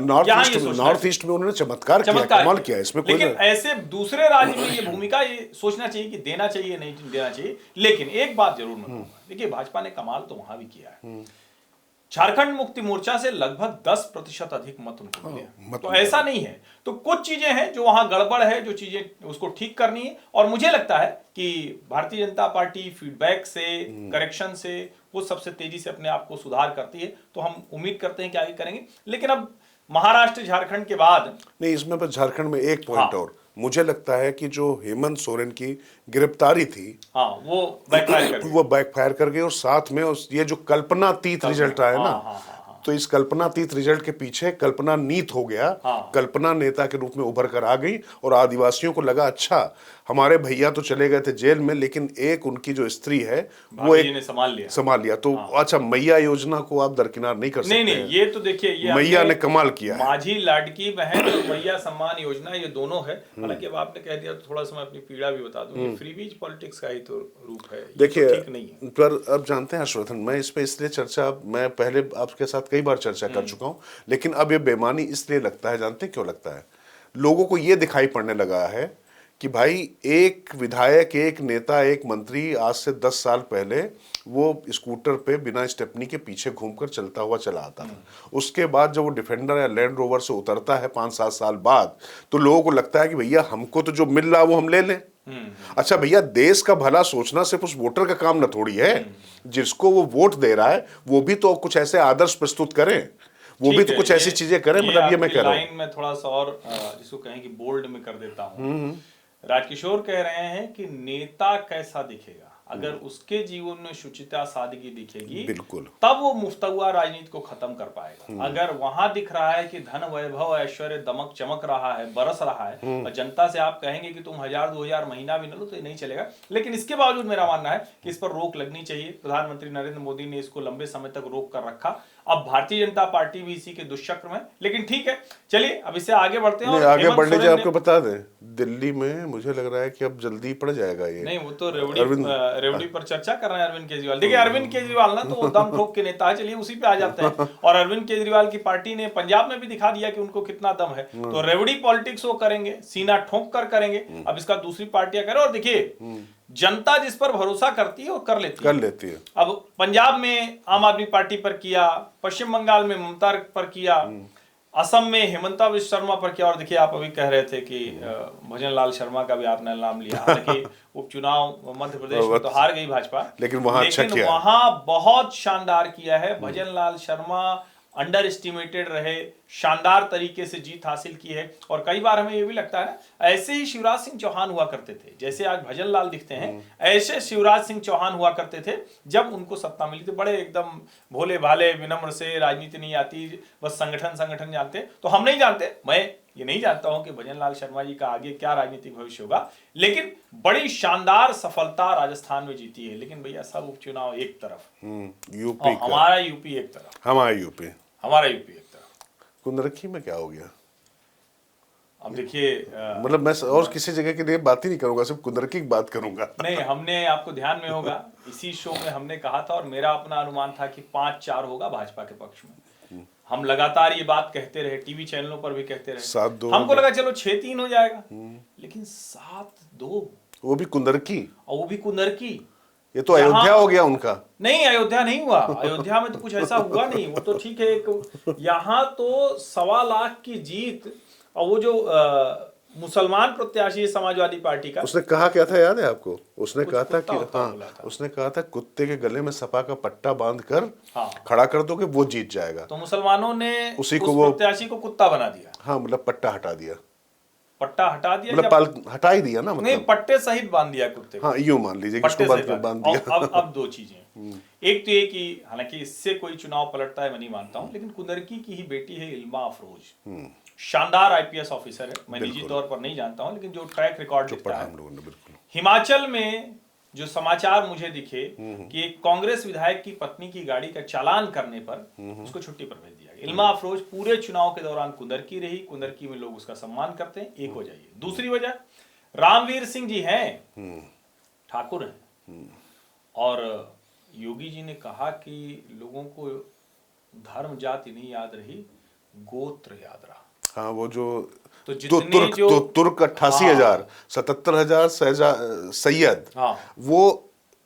नॉर्थ ईस्ट में उन्होंने चमत्कार किया, कमाल किया, इसमें कोई लेकिन ऐसे दूसरे राज्य में ये भूमिका ये सोचना चाहिए कि देना चाहिए नहीं देना चाहिए। लेकिन एक बात जरूर मैं कहूंगा, देखिए भाजपा ने कमाल तो वहां भी किया है, झारखंड मुक्ति मोर्चा से लगभग 10% अधिक मत उनको मिले, तो ऐसा नहीं है, तो कुछ चीजें हैं जो वहां गड़बड़ है, जो चीजें उसको ठीक करनी है, और मुझे लगता है कि भारतीय जनता पार्टी फीडबैक से, करेक्शन से वो सबसे तेजी से अपने आप को सुधार करती है, तो हम उम्मीद करते हैं कि आगे करेंगे। लेकिन अब महाराष्ट्र झारखंड के बाद नहीं, इसमें बस झारखंड में एक पॉइंट और मुझे लगता है कि जो हेमंत सोरेन की गिरफ्तारी थी, वो बैकफायर कर गई, और साथ में ये जो कल्पनातीत रिजल्ट आया ना, तो इस कल्पनातीत रिजल्ट के पीछे कल्पना नीत हो गया, कल्पना नेता के रूप में उभर कर आ गई, और आदिवासियों को लगा अच्छा हमारे भैया तो चले गए थे जेल में, लेकिन एक उनकी जो स्त्री है वो एक संभाल लिया, तो अच्छा मैया योजना को आप दरकिनार नहीं कर सकते। नहीं, ये तो देखिए, ये मैया ने कमाल किया है। माझी लाडकी बहन और मैया सम्मान योजना, ये दोनों है। हालांकि अब आपने कह दिया तो थोड़ा सा मैं अपनी पीड़ा भी बता दूं, फ्रीबीज पॉलिटिक्स का ही तो रूप है, देखिए, ठीक नहीं है। पर अब जानते हैं हर्षवर्धन, मैं इस पे इसलिए चर्चा, मैं पहले आपके साथ कई बार चर्चा कर चुका हूं, लेकिन अब ये बेमानी इसलिए लगता है, जानते हैं क्यों लगता है? लोगों को ये दिखाई पड़ने लगा है कि भाई एक विधायक, एक नेता, एक मंत्री आज से 10 साल पहले वो स्कूटर पे बिना स्टेपनी के पीछे घूमकर चलता हुआ चला आता था, उसके बाद जब वो डिफेंडर या लैंड रोवर से उतरता है 5-7 साल बाद, तो लोगों को लगता है कि भैया हमको तो जो मिल रहा है वो हम ले लें। अच्छा भैया, देश का भला सोचना सिर्फ उस वोटर का काम न थोड़ी है, जिसको वो वोट दे रहा है वो भी तो कुछ ऐसे आदर्श प्रस्तुत करें, वो भी तो कुछ ऐसी चीजें करें। मतलब ये मैं कह रहा हूं, लाइन में थोड़ा सा और जिसको कहें कि बोल्ड में कर देता हूं। राजकिशोर कह रहे हैं कि नेता कैसा दिखेगा, अगर उसके जीवन में शुचिता, सादगी दिखेगी, बिल्कुल, तब वो मुफ्तहुआ राजनीति को खत्म कर पाएगा। अगर वहां दिख रहा है कि धन, वैभव, ऐश्वर्य, दमक चमक रहा है, बरस रहा है, और जनता से आप कहेंगे कि तुम 1000-2000 महीना भी न लो, तो ये नहीं चलेगा। लेकिन इसके बावजूद मेरा मानना है कि इस पर रोक लगनी चाहिए। प्रधानमंत्री नरेंद्र मोदी ने इसको लंबे समय तक रोक कर रखा, अब भारतीय जनता पार्टी भी इसी के दुष्चक्र में। लेकिन ठीक है, चलिए अब इससे आगे बढ़ते हैं। आगे बढ़ने से आपको बता दें, दिल्ली में मुझे लग रहा है कि अब जल्दी पड़ जाएगा ये। नहीं, वो तो रेवड़ी पर चर्चा कर रहे हैं अरविंद केजरीवाल। देखिए, अरविंद केजरीवाल ना तो वो दम ठोक के नेता है, चलिए उसी पे आ जाते हैं। और अरविंद केजरीवाल की पार्टी ने पंजाब में भी दिखा दिया कि उनको कितना दम है, तो रेवड़ी पॉलिटिक्स वो करेंगे, सीना ठोक कर करेंगे। अब इसका दूसरी पार्टियां करें, और देखिए जनता जिस पर भरोसा करती है वो कर लेती है। अब पंजाब में आम आदमी पार्टी पर किया, पश्चिम बंगाल में ममता पर किया, असम में हेमंता विश्व शर्मा पर किया, और देखिए आप अभी कह रहे थे कि भजन लाल शर्मा का भी आपने नाम लिया। हालांकि उपचुनाव मध्य प्रदेश में तो हार गई भाजपा, लेकिन वहां बहुत शानदार किया है भजन लाल शर्मा। अंडर एस्टिमेटेड रहे, शानदार तरीके से जीत हासिल की है। और कई बार हमें ये भी लगता है ना, ऐसे ही शिवराज सिंह चौहान हुआ करते थे, जैसे आज भजन लाल दिखते हैं, ऐसे शिवराज सिंह चौहान हुआ करते थे जब उनको सत्ता मिली थी। बड़े एकदम भोले भाले, विनम्र से, राजनीति नहीं आती, बस संगठन जानते। तो हम नहीं जानते, मैं ये नहीं जानता हूं कि भजन लाल शर्मा जी का आगे क्या राजनीतिक भविष्य होगा, लेकिन बड़ी शानदार सफलता राजस्थान में जीती है। लेकिन भैया सब उपचुनाव एक तरफ, यूपी हमारा यूपी एक तरफ, हमारा यूपी एक तरफ। कुंदरखी में क्या हो गया? अब देखिए, मतलब मैं और किसी जगह के लिए बात ही नहीं करूंगा, सिर्फ कुंदरखी की बात करूंगा। नहीं, हमने, आपको ध्यान में होगा, इसी शो में हमने कहा था, और मेरा अपना अनुमान था कि 5-4 होगा भाजपा के पक्ष में। हम लगातार ये बात कहते रहे, टीवी चैनलों पर भी कहते रहे। 7-2 हमको लगा चलो 6-3 हो जाएगा, लेकिन 7-2, वो भी कुंदरकी, और वो भी कुंदरकी। ये तो अयोध्या हो गया उनका। नहीं, अयोध्या नहीं हुआ, अयोध्या में तो कुछ ऐसा हुआ नहीं, वो तो ठीक है। यहाँ तो 1.25 लाख की जीत, और वो जो मुसलमान प्रत्याशी है समाजवादी पार्टी का, उसने कहा क्या था याद है आपको? उसने कहा था कि उसने कहा था कुत्ते के गले में सपा का पट्टा बांध कर खड़ा कर दोगे वो जीत जाएगा। तो मुसलमानों ने उसी को वो प्रत्याशी को कुत्ता बना दिया। हाँ, मतलब पट्टा हटा दिया, मतलब हटा ही दिया ना, मतलब नहीं, पट्टे सहित बांध दिया कुत्ते को। हाँ, यूं मान लीजिए कि उसको बांध दिया। अब 2 चीजें, एक तो ये कि हालांकि इससे कोई चुनाव पलटता है मैं नहीं मानता हूं, लेकिन कुंदरकी की ही बेटी है इल्मा अफरोज, शानदार आईपीएस ऑफिसर है। मैं निजी तौर पर नहीं जानता हूं, लेकिन जो ट्रैक रिकॉर्ड दिखता है, हिमाचल में जो समाचार मुझे दिखे कि एक कांग्रेस विधायक की पत्नी की गाड़ी का चालान करने पर उसको छुट्टी पर भेज दिया गया। इल्मा अफरोज पूरे चुनाव के दौरान कुंदरकी रही, कुंदरकी में लोग उसका सम्मान करते हैं, एक हो जाइए। दूसरी वजह, रामवीर सिंह जी हैं, ठाकुर हैं, और योगी जी ने कहा कि लोगों को धर्म जाति नहीं याद रही, गोत्र याद रहा। हाँ, वो जो तो जितने तुर्क 88,000, 77,000 सैयद, वो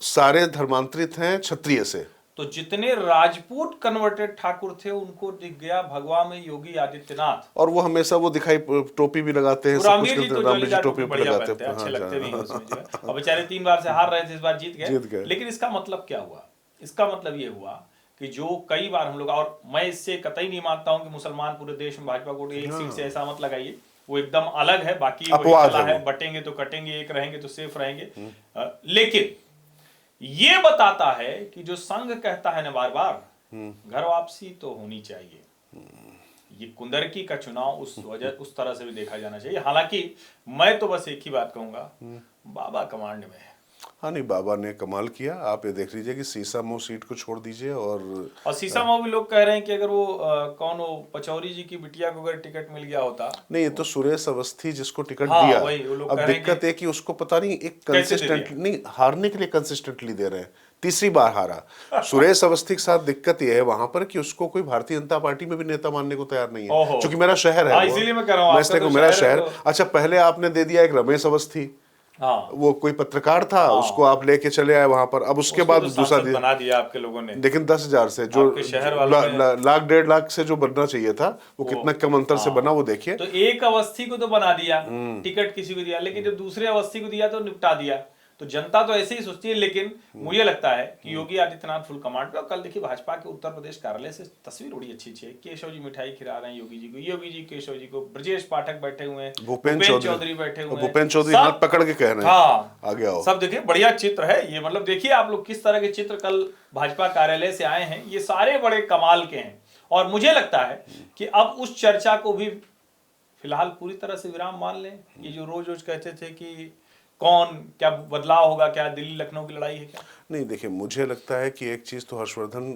सारे धर्मांतरित हैं क्षत्रिय से। तो जितने राजपूत कन्वर्टेड ठाकुर थे उनको दिख गया भगवा में योगी आदित्यनाथ, और वो हमेशा वो दिखाई टोपी भी लगाते हैं, सब कुछ करते हैं, रामवीर जी टोपी भी लगाते हैं, अच्छे लगते भी हैं उसमें जो है। और बेचारे 3 बार से हार रहे थे, इस बार जीत गए। लेकिन इसका मतलब क्या हुआ? इसका मतलब ये हुआ कि जो कई बार हम लोग, और मैं इससे कतई नहीं मानता हूं कि मुसलमान पूरे देश में भाजपा को एक सीट से ऐसा मत लगाइए, वो एकदम अलग है, बाकी वही चला है, बटेंगे तो कटेंगे, एक रहेंगे तो सेफ रहेंगे। लेकिन ये बताता है कि जो संघ कहता है ना बार बार, घर वापसी तो होनी चाहिए। ये कुंदरकी का चुनाव उस तरह से भी देखा जाना चाहिए। हालांकि मैं तो बस एक ही बात कहूंगा, बाबा कमांड में है। हाँ, नहीं, बाबा ने कमाल किया। आप ये देख लीजिए कि सीसामऊ सीट को छोड़ दीजिए, और सीसामऊ भी लोग कह रहे हैं कि अगर वो कौन हो, पचौरी जी की बिटिया को अगर टिकट मिल गया होता। नहीं, ये तो सुरेश अवस्थी जिसको टिकट दिया। अब दिक्कत है कि उसको पता नहीं एक कंसिस्टेंटली नहीं, हारने के लिए कंसिस्टेंटली दे रहे हैं, तीसरी बार हारा। सुरेश अवस्थी के साथ दिक्कत यह है वहां पर कि उसको कोई भारतीय जनता पार्टी में भी नेता मानने को तैयार नहीं है, क्योंकि मेरा शहर है, इसीलिए मैं कह रहा हूं मेरा शहर। अच्छा, पहले आपने दे दिया एक रमेश अवस्थी, वो कोई पत्रकार था, उसको आप लेके चले आए वहां पर। अब उसके बाद दूसरा बना दिया आपके लोगों ने, लेकिन 10,000 से जो लाख 1.5 लाख से जो बनना चाहिए था, वो कितना कम अंतर से बना, वो देखिए। तो एक अवस्थी को तो बना दिया, टिकट किसी को दिया, लेकिन जब दूसरे अवस्थी को दिया तो निपटा दिया। तो जनता तो ऐसे ही सोचती है। लेकिन मुझे लगता है कि योगी आदित्यनाथ फुल कमांड पे। कल देखिए भाजपा के उत्तर प्रदेश कार्यालय से तस्वीर बड़ी अच्छी है। केशव जी मिठाई खिला रहे हैं योगी जी को, योगी जी केशव जी को, ब्रजेश पाठक बैठे हुए हैं, भूपेंद्र चौधरी बैठे हुए हैं, भूपेंद्र चौधरी हाथ पकड़ के कह रहे हैं आ गया हो। सब देखिए, बढ़िया चित्र है ये। मतलब देखिए आप लोग किस तरह के चित्र कल भाजपा कार्यालय से आए हैं, ये सारे बड़े कमाल के हैं। और मुझे लगता है कि अब उस चर्चा को भी फिलहाल पूरी तरह से विराम मान लें। ये जो रोज रोज कहते थे कि कौन क्या बदलाव होगा, क्या दिल्ली लखनऊ की लड़ाई है क्या? नहीं, देखिए, मुझे लगता है कि एक चीज तो हर्षवर्धन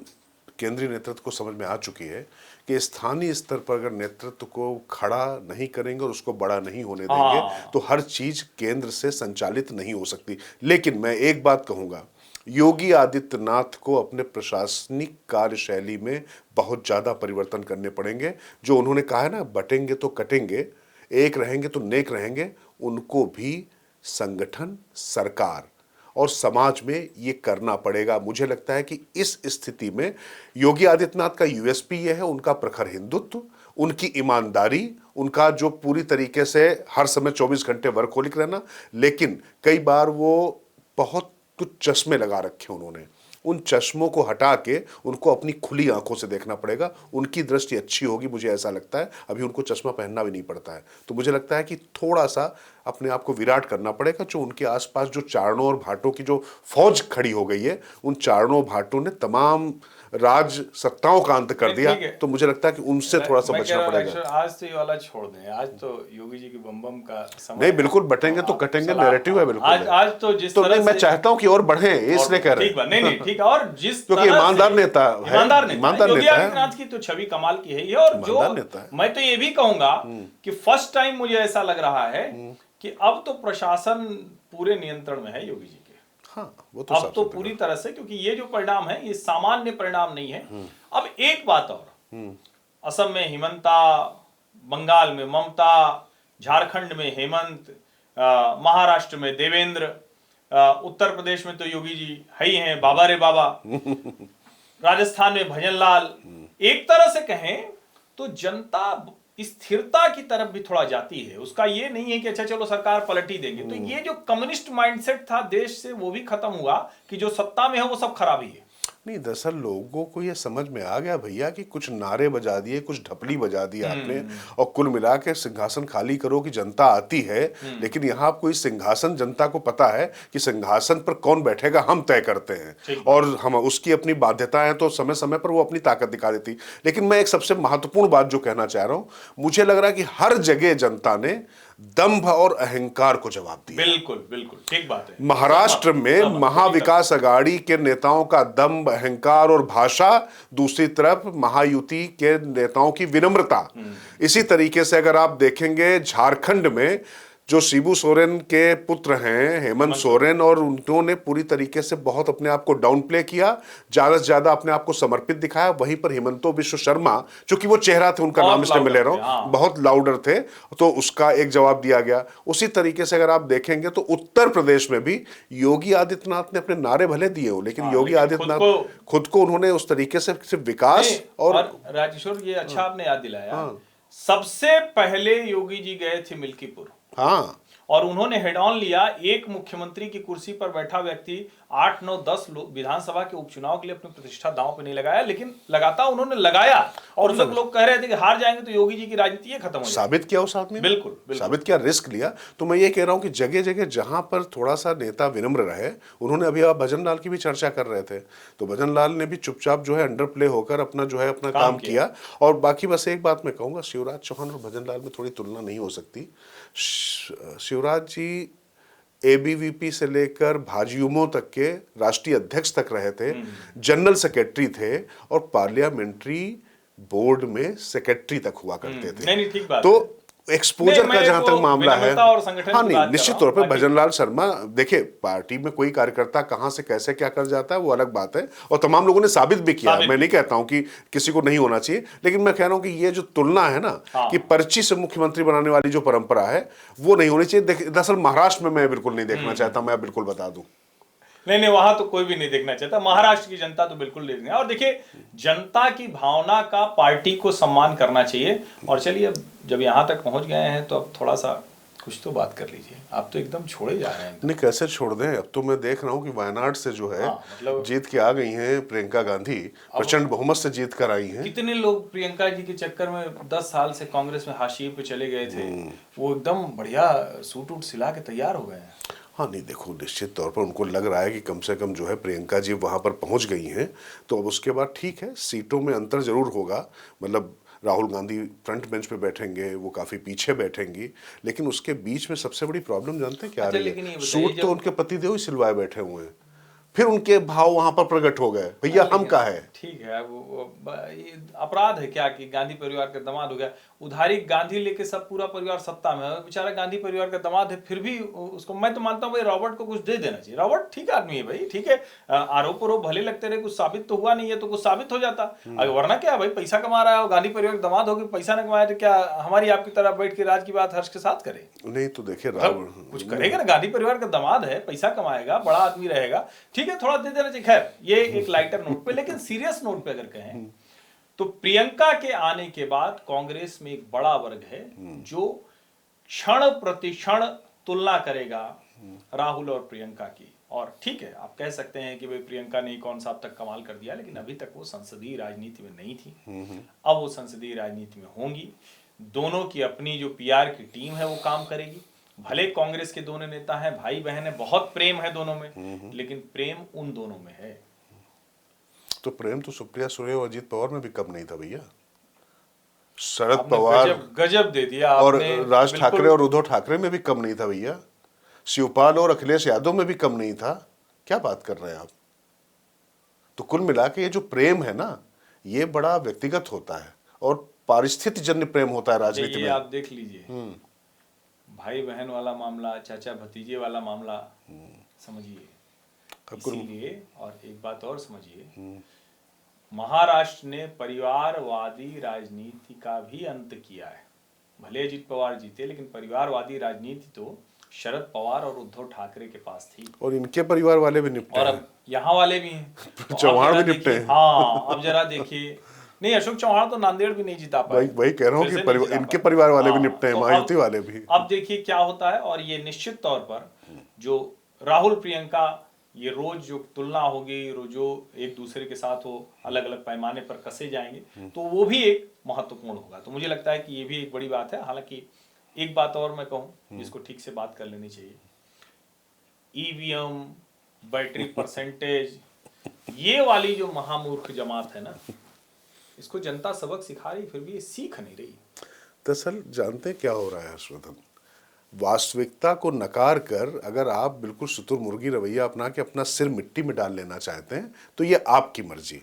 केंद्रीय नेतृत्व को समझ में आ चुकी है कि स्थानीय स्तर पर अगर नेतृत्व को खड़ा नहीं करेंगे और उसको बड़ा नहीं होने देंगे, तो हर चीज केंद्र से संचालित नहीं हो सकती। लेकिन मैं एक बात कहूंगा, योगी आदित्यनाथ को अपने प्रशासनिक कार्यशैली में बहुत ज्यादा परिवर्तन करने पड़ेंगे। जो उन्होंने कहा है ना, बटेंगे तो कटेंगे, एक रहेंगे तो नेक रहेंगे, उनको भी संगठन, सरकार और समाज में ये करना पड़ेगा। मुझे लगता है कि इस स्थिति में योगी आदित्यनाथ का यूएसपी ये है, उनका प्रखर हिंदुत्व, उनकी ईमानदारी, उनका जो पूरी तरीके से हर समय 24 घंटे वर्कहोलिक रहना। लेकिन कई बार वो बहुत कुछ चश्मे लगा रखे उन्होंने, उन चश्मों को हटा के उनको अपनी खुली आंखों से देखना पड़ेगा। उनकी दृष्टि अच्छी होगी, मुझे ऐसा लगता है। अभी उनको चश्मा पहनना भी नहीं पड़ता है। तो मुझे लगता है कि थोड़ा सा अपने आप को विराट करना पड़ेगा। जो उनके आसपास जो चारणों और भाटों की जो फौज खड़ी हो गई है, उन चारणों भाटों ने तमाम राज सत्ताओं का अंत कर दिया। तो मुझे लगता है कि उनसे थोड़ा सा बचना पड़ेगा। आज तो ये वाला छोड़ दें, आज तो योगी जी की बम का समय नहीं, बिल्कुल बटेंगे तो कटेंगे, नैरेटिव है बिल्कुल। आज तो जिस तरह मैं चाहता हूं कि और बढ़े, इसलिए कह रहे हैं। नहीं, ठीक है। और जिस क्योंकि ईमानदार नेता है, ईमानदार योगी आदित्यनाथ की तो छवि कमाल की है। और जो मैं तो ये भी कहूंगा कि फर्स्ट टाइम मुझे ऐसा लग रहा है कि अब तो प्रशासन पूरे नियंत्रण में है योगी जी के। हाँ, वो तो अब तो पूरी तरह से, क्योंकि ये जो परिणाम है ये सामान्य परिणाम नहीं है। अब एक बात और, असम में हिमंता, बंगाल में ममता, झारखंड में हेमंत, महाराष्ट्र में देवेंद्र, उत्तर प्रदेश में तो योगी जी है ही हैं, बाबा रे बाबा, राजस्थान में भजनलाल। एक तरह से कहें तो जनता स्थिरता की तरफ भी थोड़ा जाती है। उसका ये नहीं है कि अच्छा चलो सरकार पलट ही देंगे। तो ये जो कम्युनिस्ट माइंडसेट था देश से, वो भी खत्म हुआ कि जो सत्ता में है वो सब खराब ही है। नहीं, दरअसल लोगों को ये समझ में आ गया भैया कि कुछ नारे बजा दिए, कुछ ढपली बजा दी आपने, और कुल मिला के सिंहासन खाली करो कि जनता आती है। लेकिन यहाँ कोई सिंहासन, जनता को पता है कि सिंहासन पर कौन बैठेगा हम तय करते हैं, और हम उसकी अपनी बाध्यताएं, तो समय समय पर वो अपनी ताकत दिखा देती। लेकिन मैं एक सबसे महत्वपूर्ण बात जो कहना चाह रहा हूँ, मुझे लग रहा है कि हर जगह जनता ने दंभ और अहंकार को जवाब दिया। बिल्कुल बिल्कुल ठीक बात है। महाराष्ट्र में महाविकास अघाड़ी के नेताओं का दंभ, अहंकार और भाषा, दूसरी तरफ महायुति के नेताओं की विनम्रता। इसी तरीके से अगर आप देखेंगे झारखंड में जो शिबू सोरेन के पुत्र हैं हेमंत सोरेन, और उन्होंने पूरी तरीके से बहुत अपने आप को डाउन प्ले किया, ज्यादा से ज्यादा अपने आप को समर्पित दिखाया। वहीं पर हिमंतो बिश्व शर्मा, चूंकि वो चेहरा थे, उनका नाम इसलिए मैं ले रहा हूं, बहुत लाउडर थे, तो उसका एक जवाब दिया गया। उसी तरीके से अगर आप देखेंगे तो उत्तर प्रदेश में भी योगी आदित्यनाथ ने अपने नारे भले दिए हो, लेकिन योगी आदित्यनाथ खुद को उन्होंने उस तरीके से सिर्फ विकास और राजेश्वर, ये अच्छा आपने याद दिलाया। सबसे पहले योगी जी गए थे मिल्कीपुर, हाँ, और उन्होंने हेड ऑन लिया। एक मुख्यमंत्री की कुर्सी पर बैठा व्यक्ति 8, 9, 10 विधानसभा के उपचुनाव के लिए अपनी प्रतिष्ठा दांव पे नहीं लगाया, लेकिन लगाता उन्होंने लगाया। और सब लोग कह रहे थे कि हार जाएंगे तो योगी जी की राजनीति ये खत्म हो जाएगी। साबित किया उस आदमी ने, बिल्कुल साबित किया, रिस्क लिया। तो मैं ये कह रहा हूं कि जगह जगह जहां पर थोड़ा सा नेता विनम्र रहे, उन्होंने, अभी आप भजन लाल की भी चर्चा कर रहे थे, तो भजन लाल ने भी चुपचाप जो है अंडर प्ले होकर अपना जो है अपना काम किया। और बाकी बस एक बात मैं कहूंगा, शिवराज चौहान और भजन लाल में थोड़ी तुलना नहीं हो सकती। शिवराज जी एबीवीपी से लेकर भाजयुमो तक के राष्ट्रीय अध्यक्ष तक रहे थे, जनरल सेक्रेटरी थे, और पार्लियामेंट्री बोर्ड में सेक्रेटरी तक हुआ करते थे। नहीं, ठीक बात तो है। एक्सपोजर का जहां तक मामला है, हाँ नहीं, निश्चित तौर पर भजनलाल शर्मा, देखिए पार्टी में कोई कार्यकर्ता कहां से कैसे क्या कर जाता है वो अलग बात है, और तमाम लोगों ने साबित भी किया। मैं नहीं कहता हूं कि किसी को नहीं होना चाहिए, लेकिन मैं कह रहा हूं कि ये जो तुलना है ना, कि पर्ची से मुख्यमंत्री बनाने वाली जो परंपरा है वो नहीं होनी चाहिए। दरअसल महाराष्ट्र में मैं बिल्कुल नहीं देखना चाहता, मैं बिल्कुल बता दूं। नहीं, वहां तो कोई भी नहीं देखना चाहता। महाराष्ट्र की जनता तो बिल्कुल देखनी है। और देखिए, जनता की भावना का पार्टी को सम्मान करना चाहिए। और चलिए, अब जब यहां तक पहुंच गए हैं तो अब थोड़ा सा कुछ तो बात कर लीजिए। आप तो एकदम छोड़े जा रहे हैं। नहीं, कैसे छोड़ दें? अब तो मैं देख रहा हूं कि वायनाड से जो है जीत के आ गई हैं प्रियंका गांधी, प्रचंड बहुमत से जीत कर आई हैं। कितने लोग प्रियंका जी के चक्कर में 10 साल से कांग्रेस में हाशिए पे चले गए थे, वो एकदम बढ़िया सूट वूट सिला के तैयार हो गए हैं। हाँ नहीं, देखो, निश्चित तौर पर उनको लग रहा है कि कम से कम जो है प्रियंका जी वहाँ पर पहुँच गई हैं, तो अब उसके बाद ठीक है, सीटों में अंतर जरूर होगा। मतलब राहुल गांधी फ्रंट बेंच पे बैठेंगे, वो काफ़ी पीछे बैठेंगी, लेकिन उसके बीच में सबसे बड़ी प्रॉब्लम जानते हैं क्या आ रही है? सूट तो उनके पतिदेव ही सिलवाए बैठे हुए हैं, फिर उनके भाव वहां पर प्रकट हो गए, भैया हम का है। ठीक है, वो ये अपराध है क्या कि गांधी परिवार का दामाद हो गया, उधारी गांधी लेके सब पूरा परिवार सत्ता में है, बेचारा गांधी परिवार का दामाद है, फिर भी उसको मैं तो मानता हूँ भाई रॉबर्ट को कुछ दे देना चाहिए। रॉबर्ट ठीक आदमी है भाई, ठीक है, आरोप भले लगते रहे, कुछ साबित तो हुआ नहीं है, तो कुछ साबित हो जाता। वरना क्या भाई, पैसा कमा रहा है, गांधी परिवार का दामाद होकर पैसा न कमाए तो क्या हमारी आपकी तरह बैठ के राज की बात हर्ष के साथ करे? नहीं तो देखिए, कुछ करेगा ना, गांधी परिवार का दामाद है, पैसा कमाएगा, बड़ा आदमी रहेगा, ठीक है, थोड़ा दे देना चाहिए। खैर, ये एक लाइटर नोट पे। लेकिन सीरियस नोट पे अगर कहें तो प्रियंका के आने के बाद कांग्रेस में एक बड़ा वर्ग है जो क्षण प्रतिक्षण तुलना करेगा राहुल और प्रियंका की। और ठीक है, आप कह सकते हैं कि भाई प्रियंका ने कौन सा अब तक कमाल कर दिया, लेकिन अभी तक वो संसदीय राजनीति में नहीं थी। अब वो संसदीय राजनीति में होंगी। दोनों की अपनी जो पीआर की टीम है वो काम करेगी। भले कांग्रेस के दोनों नेता हैं, भाई बहन है, बहुत प्रेम है दोनों में, लेकिन प्रेम उन दोनों में है। तो प्रेम तो सुप्रिया सुले और अजीत पवार में भी कम नहीं था भैया। शरद पवार गजब दे दिया और राज ठाकरे और उद्धव ठाकरे में भी कम नहीं था भैया। शिवपाल और अखिलेश यादव में भी कम नहीं था। क्या बात कर रहे हैं आप? तो कुल मिला के ये जो प्रेम है ना, ये बड़ा व्यक्तिगत होता है और पारिस्थितिक जन्य प्रेम होता है राजनीति में। आप देख लीजिए, भाई बहन वाला मामला, चाचा भतीजे वाला मामला, समझिए। इसीलिए, और एक बात और समझिए, महाराष्ट्र ने परिवारवादी राजनीति का भी अंत किया है। भले अजीत पवार जीते, लेकिन परिवारवादी राजनीति तो शरद पवार और उद्धव ठाकरे के पास थी, और इनके परिवार वाले भी निपटे, और अब यहाँ वाले भी हैं, चौहान भी निपटे। हाँ, अब जरा देखिए, नहीं, अशोक चौहान तो नांदेड़ भी नहीं जीता पाए। वही कह रहा हूँ कि इनके परिवार वाले भी निपटे हैं, महायुति वाले भी। अब देखिए क्या होता है। और ये निश्चित तौर पर जो राहुल प्रियंका, ये रोज जो तुलना होगी, जो एक दूसरे के साथ वो अलग अलग पैमाने पर कसे जाएंगे, तो वो भी एक महत्वपूर्ण होगा। तो मुझे लगता है कि ये भी एक बड़ी बात है। हालांकि एक बात और मैं कहूँ जिसको ठीक से बात कर लेनी चाहिए, ईवीएम, बैटरी परसेंटेज, ये वाली जो महामूर्ख जमात है ना, इसको जनता सबक सिखा रही, फिर भी ये सीख नहीं रही। दरअसल जानते क्या हो रहा है हर्षवर्धन, वास्तविकता को नकार कर अगर आप बिल्कुल शुतुरमुर्गी रवैया अपना के अपना सिर मिट्टी में डाल लेना चाहते हैं तो ये आपकी मर्जी,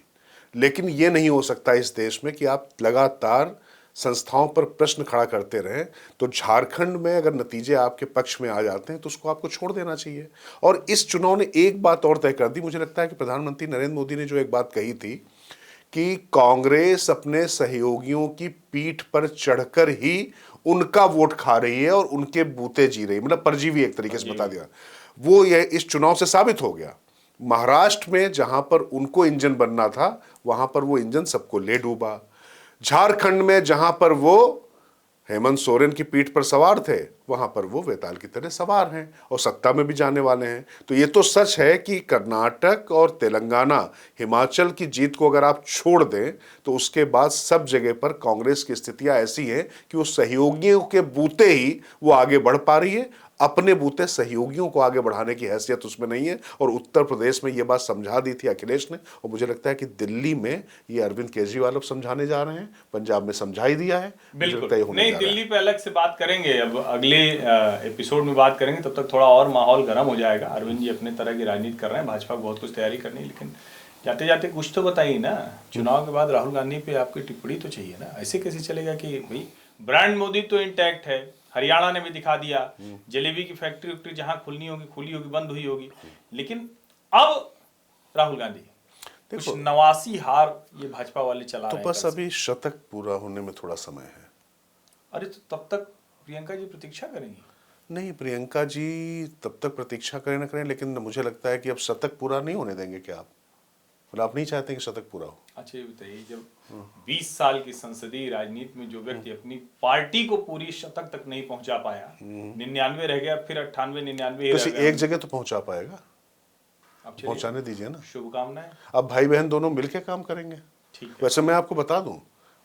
लेकिन ये नहीं हो सकता इस देश में कि आप लगातार संस्थाओं पर प्रश्न खड़ा करते रहें। तो झारखंड में अगर नतीजे आपके पक्ष में आ जाते हैं तो उसको आपको छोड़ देना चाहिए। और इस चुनाव ने एक बात और तय कर दी, मुझे लगता है कि प्रधानमंत्री नरेंद्र मोदी ने जो एक बात कही थी कि कांग्रेस अपने सहयोगियों की पीठ पर चढ़कर ही उनका वोट खा रही है और उनके बूते जी रही है, मतलब परजीवी एक तरीके से बता दिया, वो ये इस चुनाव से साबित हो गया। महाराष्ट्र में जहां पर उनको इंजन बनना था वहां पर वो इंजन सबको ले डूबा। झारखंड में जहां पर वो हेमंत सोरेन की पीठ पर सवार थे वहां पर वो वेताल की तरह सवार हैं और सत्ता में भी जाने वाले हैं। तो ये तो सच है कि कर्नाटक और तेलंगाना, हिमाचल की जीत को अगर आप छोड़ दें तो उसके बाद सब जगह पर कांग्रेस की स्थितियां ऐसी हैं कि वो सहयोगियों के बूते ही वो आगे बढ़ पा रही है, अपने बूते सहयोगियों को आगे बढ़ाने की हैसियत उसमें नहीं है। और उत्तर प्रदेश में ये बात समझा दी थी अखिलेश ने, और मुझे लगता है कि दिल्ली में ये अरविंद केजरीवाल अब समझाने जा रहे हैं, पंजाब में समझा ही दिया है। मुझे लगता है ये बिल्कुल होने नहीं, जा रहा है। दिल्ली पे अलग से बात करेंगे, अब अगले एपिसोड में बात करेंगे। तब तक थोड़ा और माहौल गर्म हो जाएगा। अरविंद जी अपने तरह की राजनीति कर रहे हैं, भाजपा को बहुत कुछ तैयारी करनी है, लेकिन जाते जाते कुछ तो बताइए ना। चुनाव के बाद राहुल गांधी पे आपकी टिप्पणी तो चाहिए ना। ऐसे कैसे चलेगा कि भाई ब्रांड मोदी तो इंटैक्ट है, हरियाणा ने भी दिखा दिया, जलेबी की फैक्ट्री वैक्ट्री जहां खुलनी होगी खुली होगी, बंद हुई होगी, लेकिन अब राहुल गांधी कुछ नवासी हार ये भाजपा वाले चला तो रहे हैं बस कल से। अभी शतक पूरा होने में थोड़ा समय है। अरे तो तब तक प्रियंका जी प्रतीक्षा करेंगी? नहीं, प्रियंका जी तब तक प्रतीक्षा करें ना करें, लेकिन मुझे लगता है कि अब शतक पूरा नहीं होने देंगे क्या आप? मतलब आप नहीं चाहते कि शतक पूरा हो? अच्छा ये बताइए, जब 20 साल की संसदीय राजनीति में जो व्यक्ति अपनी पार्टी को पूरी शतक तक नहीं पहुंचा पाया, 99 रह गया, फिर 98 99 ही तो रह किसी गया, एक जगह तो पहुंचा पाएगा, अब चलिए, पहुंचाने दीजिए ना। शुभकामनाएं। अब भाई बहन दोनों मिलके काम करेंगे। ठीक है। वैसे मैं आपको बता दूं,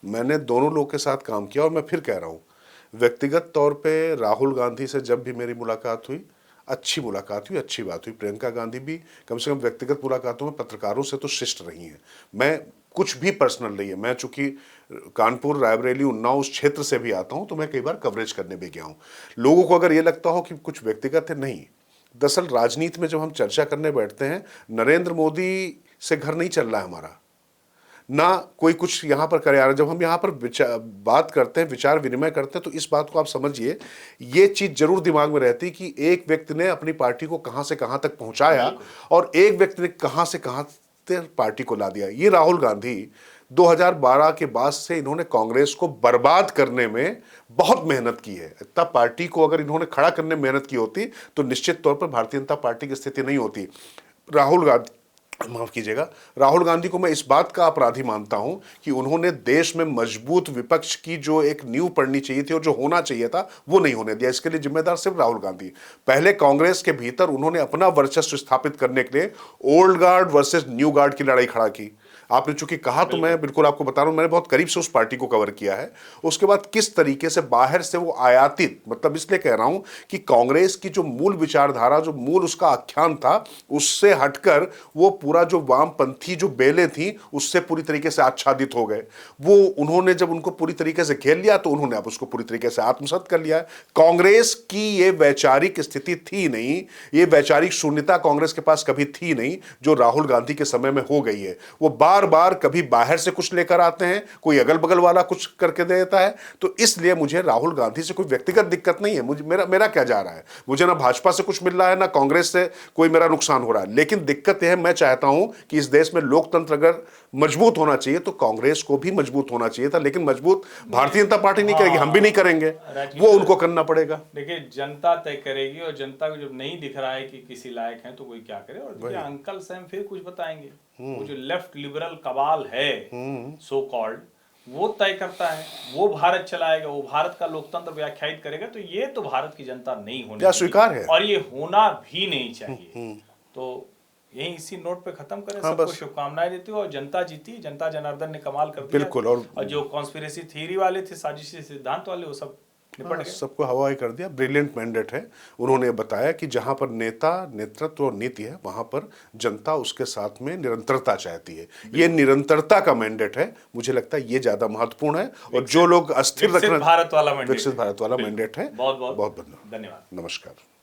मैंने दोनों लोग के साथ काम किया और मैं फिर कह रहा हूं, व्यक्तिगत तौर पे राहुल गांधी से जब भी मेरी मुलाकात हुई, अच्छी मुलाकात हुई, अच्छी बात हुई। प्रियंका गांधी भी कम से कम व्यक्तिगत मुलाकातों में पत्रकारों से तो शिष्ट रही हैं। मैं कुछ भी पर्सनल नहीं है, मैं चूंकि कानपुर, रायबरेली, उन्नाव उस क्षेत्र से भी आता हूं तो मैं कई बार कवरेज करने भी गया हूं। लोगों को अगर ये लगता हो कि कुछ व्यक्तिगत है, नहीं। दरअसल राजनीति में जब हम चर्चा करने बैठते हैं, नरेंद्र मोदी से घर नहीं चल रहा है हमारा, ना कोई कुछ यहाँ पर करे आ रहा है। जब हम यहाँ पर बात करते हैं, विचार विनिमय करते हैं, तो इस बात को आप समझिए, ये चीज जरूर दिमाग में रहती कि एक व्यक्ति ने अपनी पार्टी को कहां से कहां तक पहुंचाया और एक व्यक्ति ने कहां से कहां तक पार्टी को ला दिया। ये राहुल गांधी 2012 के बाद से इन्होंने कांग्रेस को बर्बाद करने में बहुत मेहनत की है। तब पार्टी को अगर इन्होंने खड़ा करने में मेहनत की होती तो निश्चित तौर पर भारतीय जनता पार्टी की स्थिति नहीं होती। राहुल गांधी, माफ कीजिएगा, राहुल गांधी को मैं इस बात का अपराधी मानता हूं कि उन्होंने देश में मजबूत विपक्ष की जो एक नींव पड़नी चाहिए थी और जो होना चाहिए था वो नहीं होने दिया। इसके लिए जिम्मेदार सिर्फ राहुल गांधी। पहले कांग्रेस के भीतर उन्होंने अपना वर्चस्व स्थापित करने के लिए old guard versus new guard की लड़ाई खड़ा की। आपने चूंकि कहा तो मैं बिल्कुल आपको बता रहा हूं, मैंने बहुत करीब से उस पार्टी को कवर किया है। उसके बाद किस तरीके से बाहर से वो आयातित, मतलब इसलिए कह रहा हूं कि कांग्रेस की जो मूल विचारधारा, जो मूल उसका आख्यान था, उससे हटकर वो पूरा जो वामपंथी जो बेलें थी उससे पूरी तरीके से आच्छादित हो गए। वो उन्होंने जब उनको पूरी तरीके से घेर लिया तो उन्होंने अब उसको पूरी तरीके से आत्मसात कर लिया है। कांग्रेस की ये वैचारिक स्थिति थी नहीं, ये वैचारिक शून्यता कांग्रेस के पास कभी थी नहीं, जो राहुल गांधी के समय में हो गई है। वो बार बार कभी बाहर से कुछ लेकर आते हैं, कोई अगल बगल वाला कुछ करके दे देता है। तो इसलिए मुझे राहुल गांधी से कोई व्यक्तिगत दिक्कत नहीं है। मुझे मेरा क्या जा रहा है, मुझे ना भाजपा से कुछ मिल रहा है, ना कांग्रेस से कोई मेरा नुकसान हो रहा है। लेकिन दिक्कत यह है, मैं चाहता हूं कि इस देश में लोकतंत्र अगर मजबूत होना चाहिए तो कांग्रेस को भी मजबूत होना चाहिए था, लेकिन मजबूत भारतीय जनता पार्टी नहीं करेगी, हम भी नहीं करेंगे, वो उनको करना पड़ेगा। देखिए जनता तय करेगी, और जनता को जब नहीं दिख रहा है कि किसी लायक है तो कोई क्या करे। और देखिए अंकल सैम फिर कुछ बताएंगे, वो जो लेफ्ट लिबरल कबाल है सो कॉल्ड, वो तय करता है, वो भारत चलाएगा, वो भारत का लोकतंत्र व्याख्यायित करेगा। तो ये तो भारत की जनता नहीं होनी चाहिए, स्वीकार है, और ये होना भी नहीं चाहिए। तो यही इसी नोट पे खत्म करें। हाँ, सबको शुभकामनाएं देती हूँ, और जनता जीती, जनता जनार्दन ने कमाल कर दिया। बिल्कुल। और जो कॉन्स्पिरेसी थ्योरी वाले थे, साजिशी सिद्धांत वाले, वो सब निपट गए। सबको हवाई कर दिया। ब्रिलियंट मैंडेट है। उन्होंने बताया कि जहां पर नेता, नेतृत्व और नीति है, वहां पर जनता उसके साथ में निरंतरता चाहती है। ये निरंतरता का मैंडेट है, मुझे लगता है ये ज्यादा महत्वपूर्ण है। और जो लोग अस्थिर विकसित रखना, भारत वाला मैंडेट विकसित भारत वाला मैंडेट है। बहुत बहुत बहुत धन्यवाद। नमस्कार।